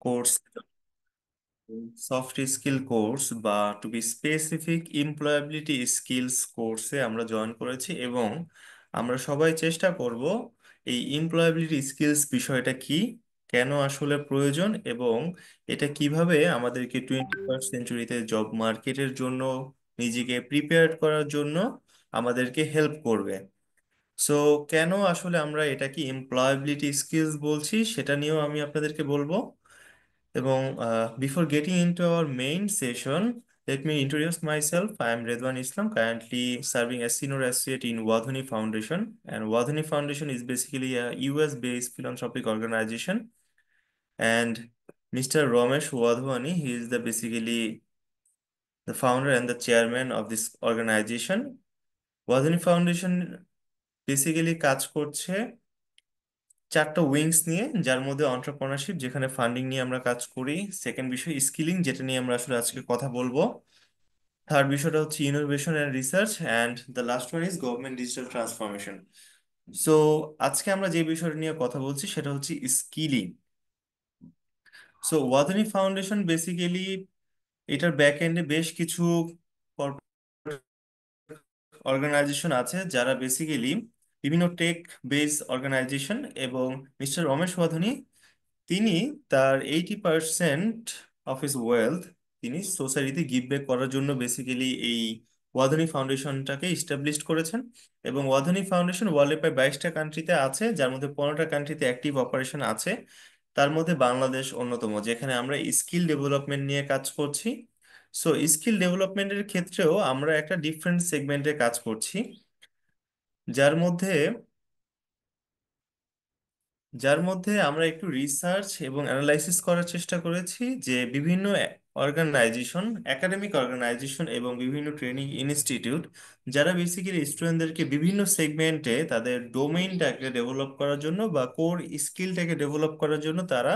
Course, soft skill course বা to be specific employability skills কোর্সে আমরা জয়েন করেছি এবং আমরা সবাই চেষ্টা করব এই এমপ্লয়াবিলিটি স্কিলস বিষয়টা কি, কেন আসলে প্রয়োজন এবং এটা কিভাবে আমাদেরকে 21st সেঞ্চুরিতে জব মার্কেটের জন্য নিজেকে প্রিপেয়ার করার জন্য আমাদেরকে হেল্প করবে। সো কেন আসলে আমরা এটাকে এমপ্লয়াবিলিটি স্কিলস বলছি সেটা নিয়েও আমি আপনাদেরকে বলবো। এবং before getting into our main session, let me introduce myself. I am Redwan Islam, currently serving as senior associate in Wadhwani Foundation. And Wadhwani Foundation is basically a US-based philanthropic organization. And Mr. Ramesh Wadhwani, he is the basically the founder and the chairman of this organization. Wadhwani Foundation basically কাজ করছে চারটা wings নিয়ে, যার মধ্যে entrepreneurship যেখানে funding নিয়ে আমরা কাজ করি, সেকেন্ড বিষয় স্কিলিং যেটা নিয়ে আমরা আসলে আজকে কথা বলবো, থার্ড বিষয়টা হচ্ছে innovation and research, and the last one is government digital transformation. So আজকে আমরা যে বিষয়টা নিয়ে কথা বলছি সেটা হচ্ছে স্কিলিং। সো ওয়াদানি ফাউন্ডেশন বেসিক্যালি এটার ব্যাক এন্ডে বেশ কিছু অর্গানাইজেশন আছে যারা বেসিক্যালি বিভিন্ন টেক বেস অর্গানাইজেশন, এবং মিস্টার রমেশ ওয়াধনি তিনি তার 80% অফ হিজ ওয়েলথ তিনি সোসাইটিতে গিভ ব্যাক করার জন্য বেসিক্যালি এই ওয়াধনি ফাউন্ডেশনটাকে ইস্টাবলিশ করেছেন। এবং ওয়াধনি ফাউন্ডেশন ওয়ার্ল্ডে প্রায় 22টা কান্ট্রিতে আছে, যার মধ্যে 15টা কান্ট্রিতে অ্যাক্টিভ অপারেশন আছে। তার মধ্যে বাংলাদেশ অন্যতম, যেখানে আমরা স্কিল ডেভেলপমেন্ট নিয়ে কাজ করছি। সো স্কিল ডেভেলপমেন্টের ক্ষেত্রেও আমরা একটা ডিফারেন্ট সেগমেন্টে কাজ করছি, যার মধ্যে যার মধ্যে আমরা একটু রিসার্চ এবং অ্যানালাইসিস করার চেষ্টা করেছি যে বিভিন্ন অর্গানাইজেশন, একাডেমিক অর্গানাইজেশন এবং বিভিন্ন ট্রেনিং ইনস্টিটিউট যারা বেসিক্যালি স্টুডেন্টদেরকে বিভিন্ন সেগমেন্টে তাদের ডোমেইনটাকে ডেভেলপ করার জন্য বা কোর স্কিলটাকে ডেভেলপ করার জন্য তারা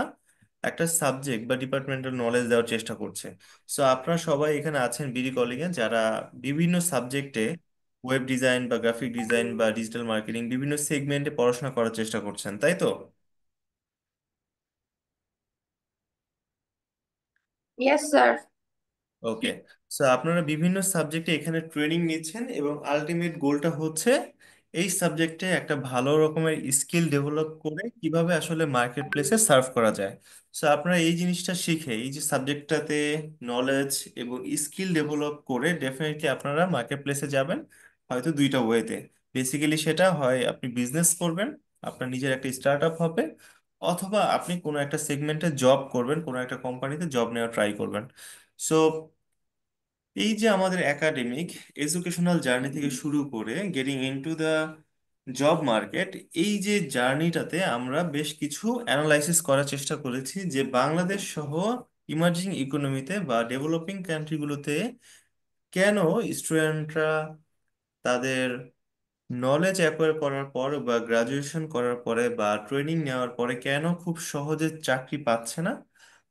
একটা সাবজেক্ট বা ডিপার্টমেন্টাল নলেজ দেওয়ার চেষ্টা করছে। সো আপনারা সবাই এখানে আছেন বিডি কলিগে, যারা বিভিন্ন সাবজেক্টে ওয়েব ডিজাইন বা গ্রাফিক ডিজাইন বা ডিজিটাল মার্কেটিং বিভিন্ন সেগমেন্টে পড়াশোনা করার চেষ্টা করছেন, তাই তো? Yes, sir. ওকে। সো আপনারা বিভিন্ন সাবজেক্টে এখানে ট্রেনিং নিচ্ছেন এবং আলটিমেট গোলটা হচ্ছে এই সাবজেক্টে একটা ভালো রকমের স্কিল ডেভেলপ করে কিভাবে আসলে মার্কেট প্লেসে সার্ভ করা যায়। সো আপনারা এই জিনিসটা শিখে এই যে সাবজেক্টটাতে নলেজ এবং স্কিল ডেভেলপ করে ডেফিনেটলি আপনারা মার্কেট প্লেসে যাবেন, হয়তো দুইটা ওয়েতে। বেসিক্যালি সেটা হয় আপনি বিজনেস করবেন, আপনার নিজের একটা স্টার্ট আপ হবে, অথবা আপনি কোনো একটা সেগমেন্টে জব করবেন, কোনো একটা কোম্পানিতে জব নেওয়ার ট্রাই করবেন। সো এই যে আমাদের একাডেমিক এডুকেশনাল জার্নি থেকে শুরু করে getting into the job market, এই যে জার্নিটাতে আমরা বেশ কিছু অ্যানালাইসিস করার চেষ্টা করেছি যে বাংলাদেশ সহ ইমার্জিং ইকোনমিতে বা ডেভেলপিং কান্ট্রিগুলোতে কেন স্টুডেন্টরা তাদের নলেজ অ্যাকোয়ার করার পর বা গ্রাজুয়েশন করার পরে বা ট্রেনিং নেওয়ার পরে কেন খুব সহজে চাকরি পাচ্ছে না,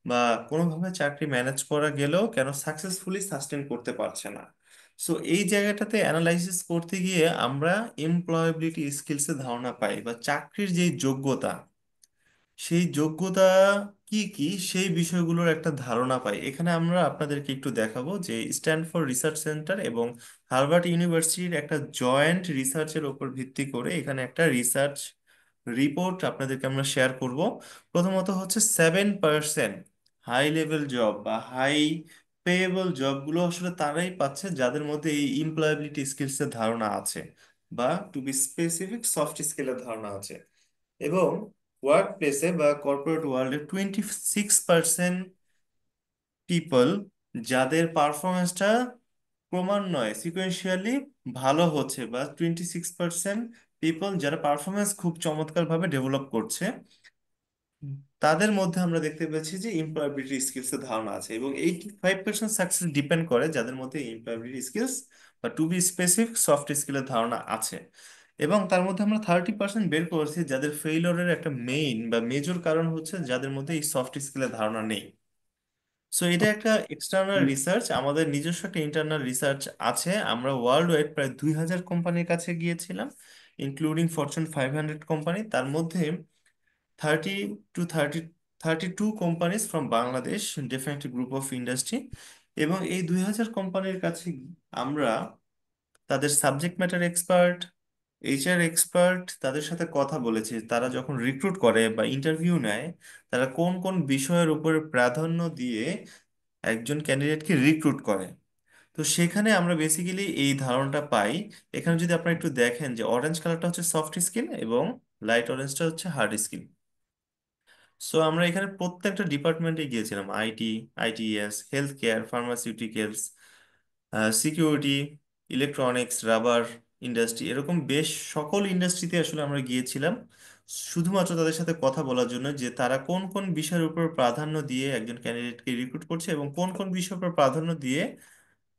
বা কোনোভাবে চাকরি ম্যানেজ করা গেলেও কেন সাকসেসফুলি সাস্টেন করতে পারছে না। সো এই জায়গাটাতে অ্যানালাইসিস করতে গিয়ে আমরা এমপ্লয়াবিলিটি স্কিলসের ধারণা পাই বা চাকরির যেই যোগ্যতা, সেই যোগ্যতা কি কি সেই বিষয়গুলোর একটা ধারণা পাই। এখানে আমরা আপনাদেরকে একটু দেখাবো যে স্ট্যানফোর্ড রিসার্চ সেন্টার এবং হার্ভার্ড ইউনিভার্সিটির একটা জয়েন্ট রিসার্চের উপর ভিত্তি করে এখানে একটা রিসার্চ রিপোর্ট আপনাদেরকে আমরা শেয়ার করব। প্রথমত হচ্ছে 7% হাই লেভেল জব বা হাই পেয়েবল জবগুলো আসলে তারাই পাচ্ছে যাদের মধ্যে এই এমপ্লয়াবিলিটি স্কিলসের ধারণা আছে, বা টু বি স্পেসিফিক সফট স্কিলের ধারণা আছে। এবং ওয়ার্ক প্লেসে বা কর্পোরেট ওয়ার্ল্ডে 26% পিপল যাদের পারফরমেন্সটা ক্রমান্বয়ে সিকোয়েন্সিয়ালি ভালো হচ্ছে, বা 26% পিপল যারা পারফরমেন্স খুব চমৎকারভাবে ডেভেলপ করছে, তাদের মধ্যে আমরা দেখতে পাচ্ছি যে এমপ্লয়াবিলিটি স্কিলস এর ধারণা আছে। এবং 85% সাকসেস ডিপেন্ড করে যাদের মধ্যে এমপ্লয়াবিলিটি স্কিলস বা টু বি স্পেসিফিক সফট স্কিলের ধারণা আছে। এবং তার মধ্যে আমরা 30% বের করেছি যাদের ফেইলরের একটা মেইন বা মেজর কারণ হচ্ছে যাদের মধ্যে এই সফট স্কিলের ধারণা নেই। সো এটা একটা এক্সটার্নাল রিসার্চ, আমাদের নিজস্ব একটা ইন্টারনাল রিসার্চ আছে। আমরা ওয়ার্ল্ড ওয়াইড প্রায় 2000 কোম্পানির কাছে গিয়েছিলাম, ইনক্লুডিং ফরচুন 500 কোম্পানি। তার মধ্যে 30 to 32 companies from Bangladesh, different group of industry. এবং এই 2000 কোম্পানির কাছে আমরা তাদের subject matter expert, HR expert তাদের সাথে কথা বলেছি, তারা যখন রিক্রুট করে বা ইন্টারভিউ নেয়, তারা কোন কোন বিষয়ের উপরে প্রাধান্য দিয়ে একজন ক্যান্ডিডেটকে রিক্রুট করে। তো সেখানে আমরা বেসিক্যালি এই ধারণাটা পাই। এখানে যদি আপনারা একটু দেখেন যে অরেঞ্জ কালারটা হচ্ছে সফট স্কিল এবং লাইট অরেঞ্জটা হচ্ছে হার্ড স্কিল। সো আমরা এখানে প্রত্যেকটা ডিপার্টমেন্টে গিয়েছিলাম, IT, ITS, health care, pharmaceuticals, security, electronics, rubber industry, এরকম বেশ সকল ইন্ডাস্ট্রিতে আসলে আমরা গিয়েছিলাম শুধুমাত্র তাদের সাথে কথা বলার জন্য যে তারা কোন কোন বিষয়ের উপর প্রাধান্য দিয়ে একজন ক্যান্ডিডেটকে রিক্রুট করছে এবং কোন কোন বিষয়ের উপর প্রাধান্য দিয়ে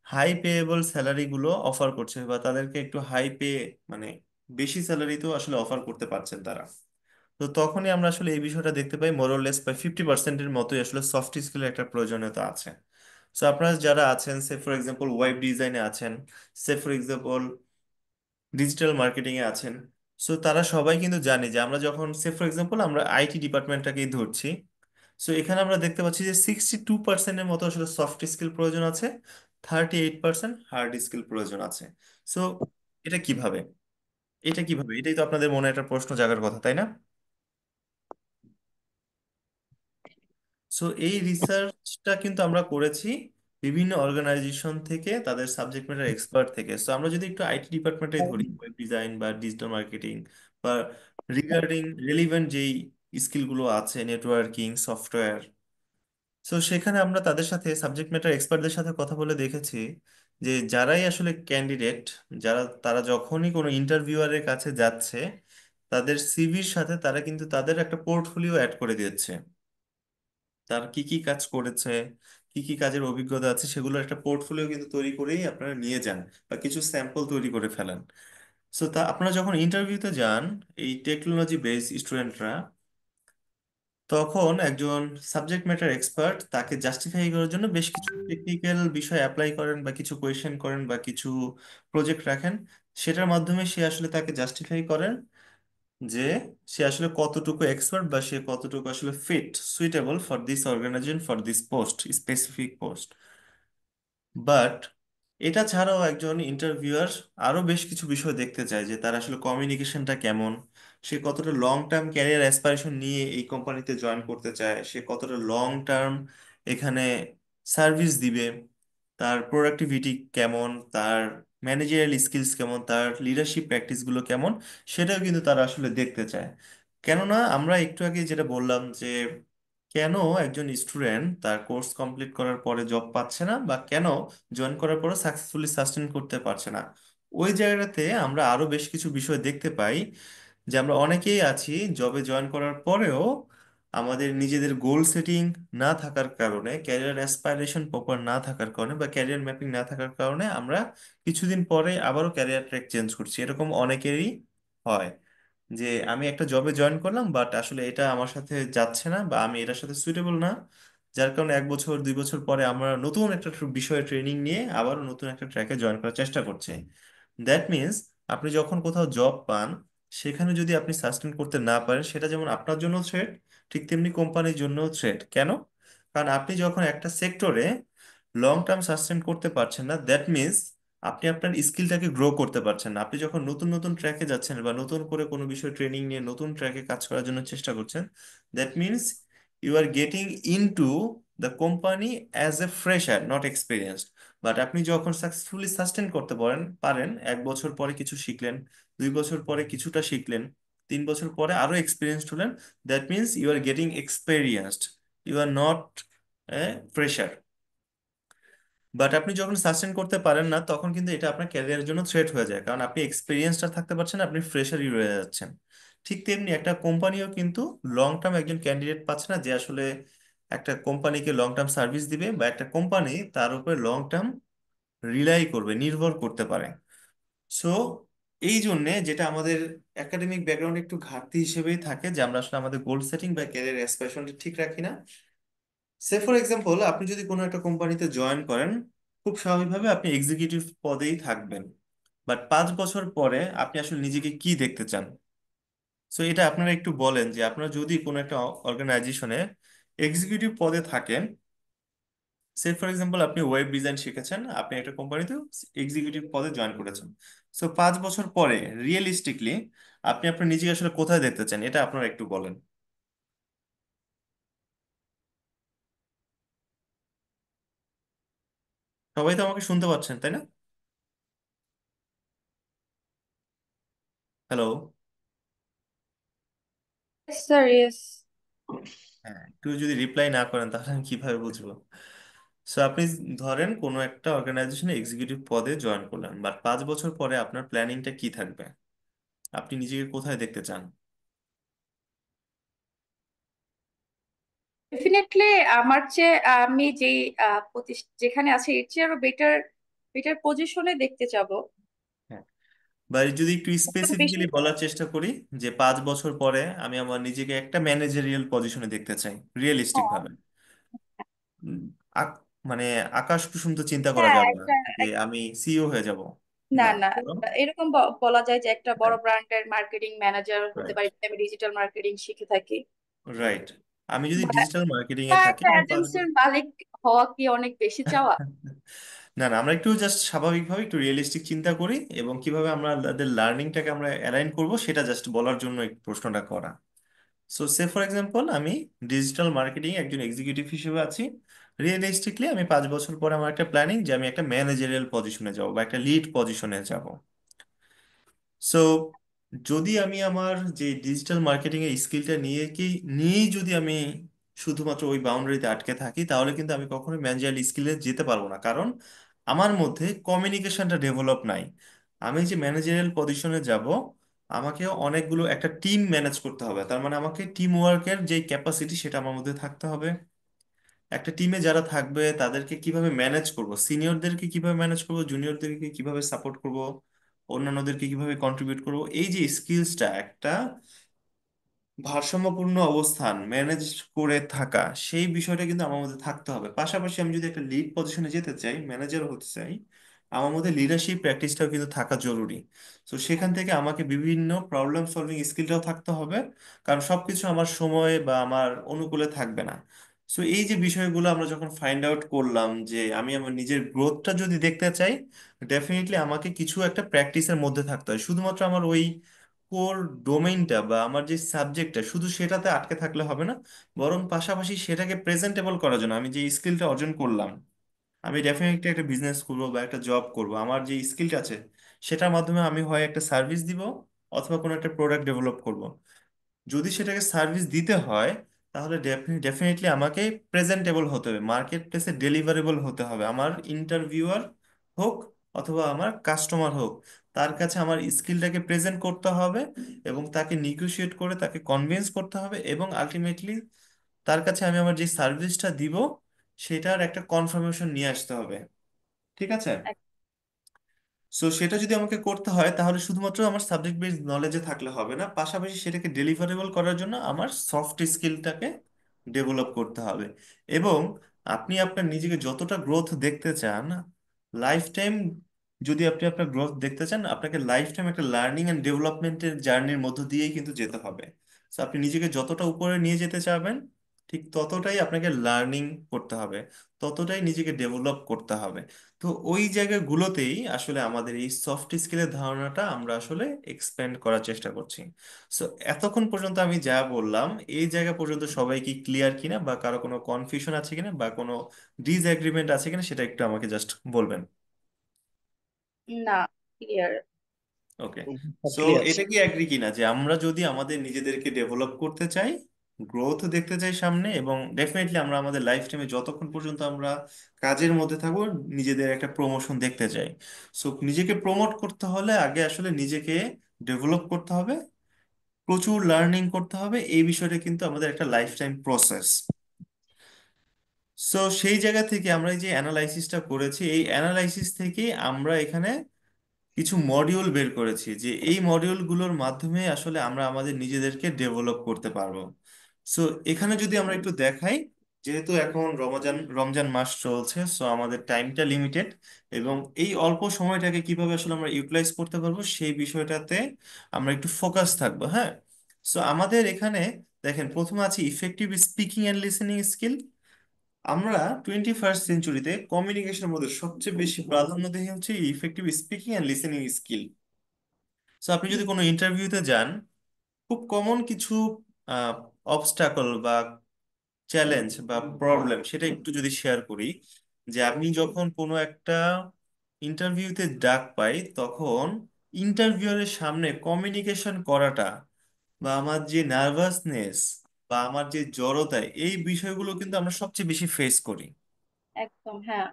হাই পেয়েবল স্যালারিগুলো অফার করছে বা তাদেরকে একটু হাই পে, মানে বেশি স্যালারিতেও আসলে অফার করতে পারছেন তারা। তো তখনই আমরা আসলে এই বিষয়টা দেখতে পাই মোরলেস প্রায় 50%-এর মতোই আসলে সফট স্কিলের একটা প্রয়োজনীয়তা আছে। সো আপনারা যারা আছেন, সে ফর এক্সাম্পল ওয়েব ডিজাইনে আছেন, সে ফর এক্সাম্পল ডিজিটাল মার্কেটিং এ আছেন, সো তারা সবাই কিন্তু জানে যে আমরা যখন সে ফর এক্সাম্পল আমরা আইটি ডিপার্টমেন্টটাকেই ধরছি, সো এখানে আমরা দেখতে পাচ্ছি যে 62%-এর মতো আসলে সফট স্কিল প্রয়োজন আছে, 38% হার্ড স্কিল প্রয়োজন আছে। সো এটা কিভাবে, এটাই তো আপনাদের মনে একটা প্রশ্ন জাগার কথা, তাই না? সো এই রিসার্চটা কিন্তু আমরা করেছি বিভিন্ন অর্গানাইজেশন থেকে, তাদের সাবজেক্ট ম্যাটার এক্সপার্ট থেকে। সো আমরা যদি একটু আইটি ডিপার্টমেন্টে ধরি, ওয়েব ডিজাইন বা ডিজিটাল মার্কেটিং বা রিগার্ডিং রিলিভেন্ট যেই স্কিলগুলো আছে, নেটওয়ার্কিং, সফটওয়্যার, সো সেখানে আমরা তাদের সাথে সাবজেক্ট ম্যাটার এক্সপার্টদের সাথে কথা বলে দেখেছি যে যারাই আসলে ক্যান্ডিডেট, তারা যখনই কোনো ইন্টারভিউয়ারের কাছে যাচ্ছে, তাদের সিভির সাথে তারা কিন্তু তাদের একটা পোর্টফোলিও অ্যাড করে দিচ্ছে। তার কি কি কাজ করেছে, কি কি কাজের অভিজ্ঞতা আছে, সেগুলোর একটা পোর্টফোলিও কিন্তু তৈরি করেই আপনারা নিয়ে যান বা কিছু স্যাম্পল তৈরি করে ফেলেন। সো তা আপনারা যখন ইন্টারভিউতে যান, এই টেকনোলজি বেস স্টুডেন্টরা, তখন একজন সাবজেক্ট ম্যাটার এক্সপার্ট তাকে জাস্টিফাই করার জন্য বেশ কিছু টেকনিক্যাল বিষয় অ্যাপ্লাই করেন বা কিছু কোয়েশ্চেন করেন বা কিছু প্রজেক্ট রাখেন। সেটার মাধ্যমে সে আসলে তাকে জাস্টিফাই করেন যে সে আসলে কতটুকু এক্সপার্ট বা সে কতটুকু আসলে fit, suitable for this organisation, for this post, specific post. But এটা ছাড়াও একজন ইন্টারভিউয়ার আরো বেশ কিছু বিষয় দেখতে চায় যে তার আসলে কমিউনিকেশনটা কেমন, সে কতটা লং টার্ম ক্যারিয়ার অ্যাসপাইরেশন নিয়ে এই কোম্পানিতে জয়েন করতে চায়, সে কতটা লং টার্ম এখানে সার্ভিস দিবে, তার প্রোডাক্টিভিটি কেমন, তার ম্যানেজারিয়াল স্কিলস কেমন, তার লিডারশিপ প্র্যাকটিসগুলো কেমন, সেটাও কিন্তু তারা আসলে দেখতে চায়। কেননা আমরা একটু আগে যেটা বললাম যে কেন একজন স্টুডেন্ট তার কোর্স কমপ্লিট করার পরে জব পাচ্ছে না বা কেন জয়েন করার পরে সাকসেসফুলি সাস্টেন করতে পারছে না, ওই জায়গাতে আমরা আরো বেশ কিছু বিষয় দেখতে পাই যে আমরা অনেকেই আছি জবে জয়েন করার পরেও আমাদের নিজেদের গোল সেটিং না থাকার কারণে, ক্যারিয়ার অ্যাসপাইরেশন প্রপার না থাকার কারণে বা ক্যারিয়ার ম্যাপিং না থাকার কারণে আমরা কিছুদিন পরে আবারও ক্যারিয়ার ট্র্যাক চেঞ্জ করছি। এরকম অনেকেরই হয় যে আমি একটা জবে জয়েন করলাম বাট আসলে এটা আমার সাথে যাচ্ছে না বা আমি এটার সাথে সুইটেবল না, যার কারণে 1 বছর 2 বছর পরে আমরা নতুন একটা বিষয়ে ট্রেনিং নিয়ে আবারও নতুন একটা ট্র্যাকে জয়েন করার চেষ্টা করছি। দ্যাট মিনস আপনি যখন কোথাও জব পান, সেখানে যদি আপনি সাস্টেন করতে না পারেন, সেটা যেমন আপনার জন্য থ্রেট, ঠিক তেমনি কোম্পানির জন্য থ্রেট। কেন? কারণ আপনি যখন একটা সেক্টরে লং টার্ম সাস্টেন করতে পারছেন না, দ্যাট মিনস আপনি আপনার স্কিলটাকে গ্রো করতে পারছেন না। আপনি যখন নতুন নতুন ট্র্যাকে যাচ্ছেন বা নতুন করে কোনো বিষয় ট্রেনিং নিয়ে নতুন ট্র্যাকে কাজ করার জন্য চেষ্টা করছেন, that means you are getting into the company as a fresher, not experienced. But আপনি যখন সাকসেসফুলি সাস্টেন করতে পারেন পারেন 1 বছর পরে কিছু শিখলেন, 2 বছর পরে কিছুটা শিখলেন, 3 বছর পরে আরো এক্সপিরিয়েন্সড হলেন, that means you are getting experienced, you are not a fresher. But আপনি যখন সাস্টেন করতে পারেন না, তখন কিন্তু এটা আপনার ক্যারিয়ারের জন্য থ্রেট হয়ে যায়, কারণ আপনি এক্সপিরিয়েন্সটা থাকতে পারছেন না, আপনি ফ্রেশারই রয়ে যাচ্ছেন। ঠিক তেমনি একটা কোম্পানিও কিন্তু লং টার্ম একজন ক্যান্ডিডেট পাচ্ছে না যে আসলে একটা কোম্পানিকে লং টার্ম সার্ভিস দিবে বা একটা কোম্পানি তার উপরে লং টার্ম রিলাই করবে, নির্ভর করতে পারে। সো এই জন্যে যেটা আমাদের একাডেমিক ব্যাকগ্রাউন্ডে একটু ঘাটতি হিসেবেই থাকে যে আমরা আসলে আমাদের গোল সেটিং বা ক্যারিয়ার অ্যাসপিরেশনটা ঠিক রাখি না। সে ফর এক্সাম্পল আপনি যদি কোনো একটা কোম্পানিতে জয়েন করেন, খুব স্বাভাবিকভাবে আপনি এক্সিকিউটিভ পদেই থাকবেন, বাট 5 বছর পরে আপনি আসলে নিজেকে কি দেখতে চান? সো এটা আপনারা একটু বলেন যে আপনারা যদি কোনো একটা অর্গানাইজেশনে এক্সিকিউটিভ পদে থাকেন, সে ফর এক্সাম্পল আপনি ওয়েব ডিজাইন শিখেছেন, আপনি একটা কোম্পানিতে এক্সিকিউটিভ পদে জয়েন করেছেন। সো 5 বছর পরে রিয়েলিস্টিকলি আপনি আপনার নিজেকে আসলে কোথায় দেখতে চান, এটা আপনারা একটু বলেন। সবাই তো আমাকে শুনতে পাচ্ছেন, তাই না? হ্যালো? Yes, sir, yes. হ্যাঁ, একটু যদি রিপ্লাই না করেন তাহলে আমি কিভাবে বুঝবো? সো আপনি ধরেন কোনো একটা অর্গানাইজেশনে এক্সিকিউটিভ পদে জয়েন করলেন, বাট 5 বছর পরে আপনার প্ল্যানিংটা কি থাকবে? আপনি নিজেকে কোথায় দেখতে চান? ডেফিনেটলি আমার চেয়ে আমি যেই যেখানে আছে এর চেয়ে আরো বেটার বেটার পজিশনে দেখতে যাব। হ্যাঁ, বা যদি একটু একটু বেশি। স্পেসিফিক্যালি বলার চেষ্টা করি, যে 5 বছর পরে আমি আমার নিজেকে একটা ম্যানেজারিয়াল পজিশনে দেখতে চাই রিয়েলিস্টিক হ্যাঁ, ভাবে। উম, আক- মানে আকাশ কুসুম তো চিন্তা করা হ্যাঁ, যাবে না একটা যে আমি সিইও হয়ে যাব। না না, না, এরকম বলা যায় যে একটা বড় রাইট, ব্র্যান্ডের মার্কেটিং ম্যানেজার হতে রাইট, পারি যদি আমি ডিজিটাল মার্কেটিং শিখে থাকি। রাইট। আমি যদি বা ডিজিটাল মার্কেটিং বা এ থাকি একটা আমি এজেন্সির মালিক হওয়া কি অনেক বেশি চাওয়া? না, না, আমরা একটু জাস্ট স্বাভাবিকভাবে একটু রিয়েলিস্টিক চিন্তা করি এবং কিভাবে আমরা আমাদের লার্নিংটাকে আমরা অ্যালাইন করব সেটা জাস্ট বলার জন্য এই প্রশ্নটা করা। সো সে ফর এক্সাম্পল আমি ডিজিটাল মার্কেটিং একজন এক্সিকিউটিভ হিসেবে আছি। রিয়েলিস্টিকলি আমি 5 বছর পরে আমার একটা প্ল্যানিং যে আমি একটা ম্যানেজারিয়াল পজিশনে যাব বা একটা লিড পজিশনে যাব। সো যদি আমি আমার যে ডিজিটাল মার্কেটিং এর স্কিলটা নিয়েই যদি আমি শুধুমাত্র ওই বাউন্ডারিতে আটকে থাকি, তাহলে কিন্তু আমি কখনোই ম্যানেজারিয়াল স্কিলে যেতে পারবো না, কারণ আমার মধ্যে কমিউনিকেশনটা ডেভেলপ নাই। আমি যে ম্যানেজারিয়াল পজিশনে যাব, আমাকে অনেকগুলো একটা টিম ম্যানেজ করতে হবে, তার মানে আমাকে টিম ওয়ার্কের যে ক্যাপাসিটি সেটা আমার মধ্যে থাকতে হবে। একটা টিমে যারা থাকবে তাদেরকে কিভাবে ম্যানেজ করব, সিনিয়রদেরকে কিভাবে ম্যানেজ করব, জুনিয়রদেরকে কিভাবে সাপোর্ট করব, অন্যান্যদেরকে কিভাবে কন্ট্রিবিউট করব, এই যে স্কিলসটা একটা ভারসাম্যপূর্ণ অবস্থান ম্যানেজ করে থাকা, সেই বিষয়টা কিন্তু আমার মধ্যে থাকতে হবে। পাশাপাশি আমি যদি একটা লিড পজিশনে যেতে চাই, ম্যানেজার হতে চাই, আমার মধ্যে লিডারশিপ প্র্যাকটিসটাও কিন্তু থাকা জরুরি। তো সেখান থেকে আমাকে বিভিন্ন প্রবলেম সলভিং স্কিলটাও থাকতে হবে, কারণ সবকিছু আমার সময় বা আমার অনুকূলে থাকবে না। সো এই যে বিষয়গুলো আমরা যখন ফাইন্ড আউট করলাম যে আমি আমার নিজের গ্রোথটা যদি দেখতে চাই, ডেফিনেটলি আমাকে কিছু একটা প্র্যাকটিসের মধ্যে থাকতে হয়। শুধুমাত্র আমার ওই কোর ডোমেইনটা বা আমার যে সাবজেক্টটা শুধু সেটাতে আটকে থাকলে হবে না, বরং পাশাপাশি সেটাকে প্রেজেন্টেবল করার জন্য আমি যে স্কিলটা অর্জন করলাম, আমি ডেফিনেটলি একটা বিজনেস করবো বা একটা জব করব, আমার যে স্কিলটা আছে সেটার মাধ্যমে আমি হয় একটা সার্ভিস দিব অথবা কোনো একটা প্রোডাক্ট ডেভেলপ করব। যদি সেটাকে সার্ভিস দিতে হয়, তাহলে ডেফিনেটলি আমাকে প্রেজেন্টেবল হতে হবে, মার্কেট প্লেসে ডেলিভারেবল হতে হবে। আমার ইন্টারভিউয়ার হোক অথবা আমার কাস্টমার হোক, তার কাছে আমার স্কিলটাকে প্রেজেন্ট করতে হবে এবং তাকে নিগোশিয়েট করে তাকে কনভিন্স করতে হবে এবং আলটিমেটলি তার কাছে আমি আমার যে সার্ভিসটা দিব সেটার একটা কনফার্মেশন নিয়ে আসতে হবে। ঠিক আছে? সো সেটা যদি আমাকে করতে হয় তাহলে শুধুমাত্র আমার সাবজেক্ট বেসড নলেজে থাকলে হবে না, পাশাপাশি সেটাকে ডেলিভারেবল করার জন্য আমার সফট স্কিলটাকে ডেভেলপ করতে হবে। এবং আপনি আপনার নিজেকে যতটা গ্রোথ দেখতে চান, লাইফ টাইম যদি আপনি আপনার গ্রোথ দেখতে চান, আপনাকে লাইফ টাইম একটা লার্নিং অ্যান্ড ডেভেলপমেন্টের জার্নির মধ্য দিয়েই কিন্তু যেতে হবে। সো আপনি নিজেকে যতটা উপরে নিয়ে যেতে চাবেন, ঠিক ততটাই আপনাকে লার্নিং করতে হবে, ততটাই নিজেকে ডেভেলপ করতে হবে। তো ওই জায়গাগুলোতেই আসলে আমাদের এই সফট স্কিলের ধারণাটা আমরা আসলে এক্সপ্যান্ড করার চেষ্টা করছি। সো এতক্ষণ পর্যন্ত আমি যা বললাম, এই জায়গা পর্যন্ত সবাই কি ক্লিয়ার কিনা, বা কারো কোনো কনফিউশন আছে কিনা বা কোনো ডিসএগ্রিমেন্ট আছে কিনা, সেটা একটু আমাকে জাস্ট বলবেন। না, ক্লিয়ার। ওকে। সব সো ক্লিয়ার। এটা কি অ্যাগ্রি কিনা যে আমরা যদি আমাদের নিজেদেরকে ডেভেলপ করতে চাই, গ্রোথ দেখতে চাই সামনে, এবং ডেফিনেটলি আমরা আমাদের লাইফ টাইমে যতক্ষণ পর্যন্ত আমরা কাজের মধ্যে থাকবো নিজেদের একটা প্রমোশন দেখতে চাই। সো নিজেকে প্রমোট করতে হলে আগে আসলে নিজেকে ডেভেলপ করতে হবে, প্রচুর লার্নিং করতে হবে, এই বিষয়টা কিন্তু আমাদের একটা লাইফ টাইম প্রসেস। সো সেই জায়গা থেকে আমরা এই যে অ্যানালাইসিসটা করেছি, এই অ্যানালাইসিস থেকে আমরা এখানে কিছু মডিউল বের করেছি যে এই মডিউলগুলোর মাধ্যমে আসলে আমরা আমাদের নিজেদেরকে ডেভেলপ করতে পারবো। সো এখানে যদি আমরা একটু দেখাই, যেহেতু এখন রমজান রমজান মাস চলছে, সো আমাদের টাইমটা লিমিটেড এবং এই অল্প সময়টাকে কিভাবে আসলে আমরা ইউটিলাইজ করতে পারবো সেই বিষয়টাতে আমরা একটু ফোকাস থাকবো। হ্যাঁ, সো আমাদের এখানে দেখেন, প্রথমে আছে effective speaking and listening skill. আমরা 21st সেঞ্চুরিতে কমিউনিকেশনের মধ্যে সবচেয়ে বেশি প্রাধান্য দিই হচ্ছে effective speaking and listening skill. So আপনি যদি কোনো ইন্টারভিউতে যান, খুব কমন কিছু অবস্টাকল বা চ্যালেঞ্জ বা প্রবলেম সেটা একটু যদি শেয়ার করি, যে আমি যখন কোনো একটা ইন্টারভিউতে ডাক পাই, তখন ইন্টারভিউয়ারের সামনে কমিউনিকেশন করাটা বা আমার যে নার্ভাসনেস বা আমার যে জড়তা, এই বিষয়গুলো কিন্তু আমরা সবচেয়ে বেশি ফেস করি। একদম, হ্যাঁ।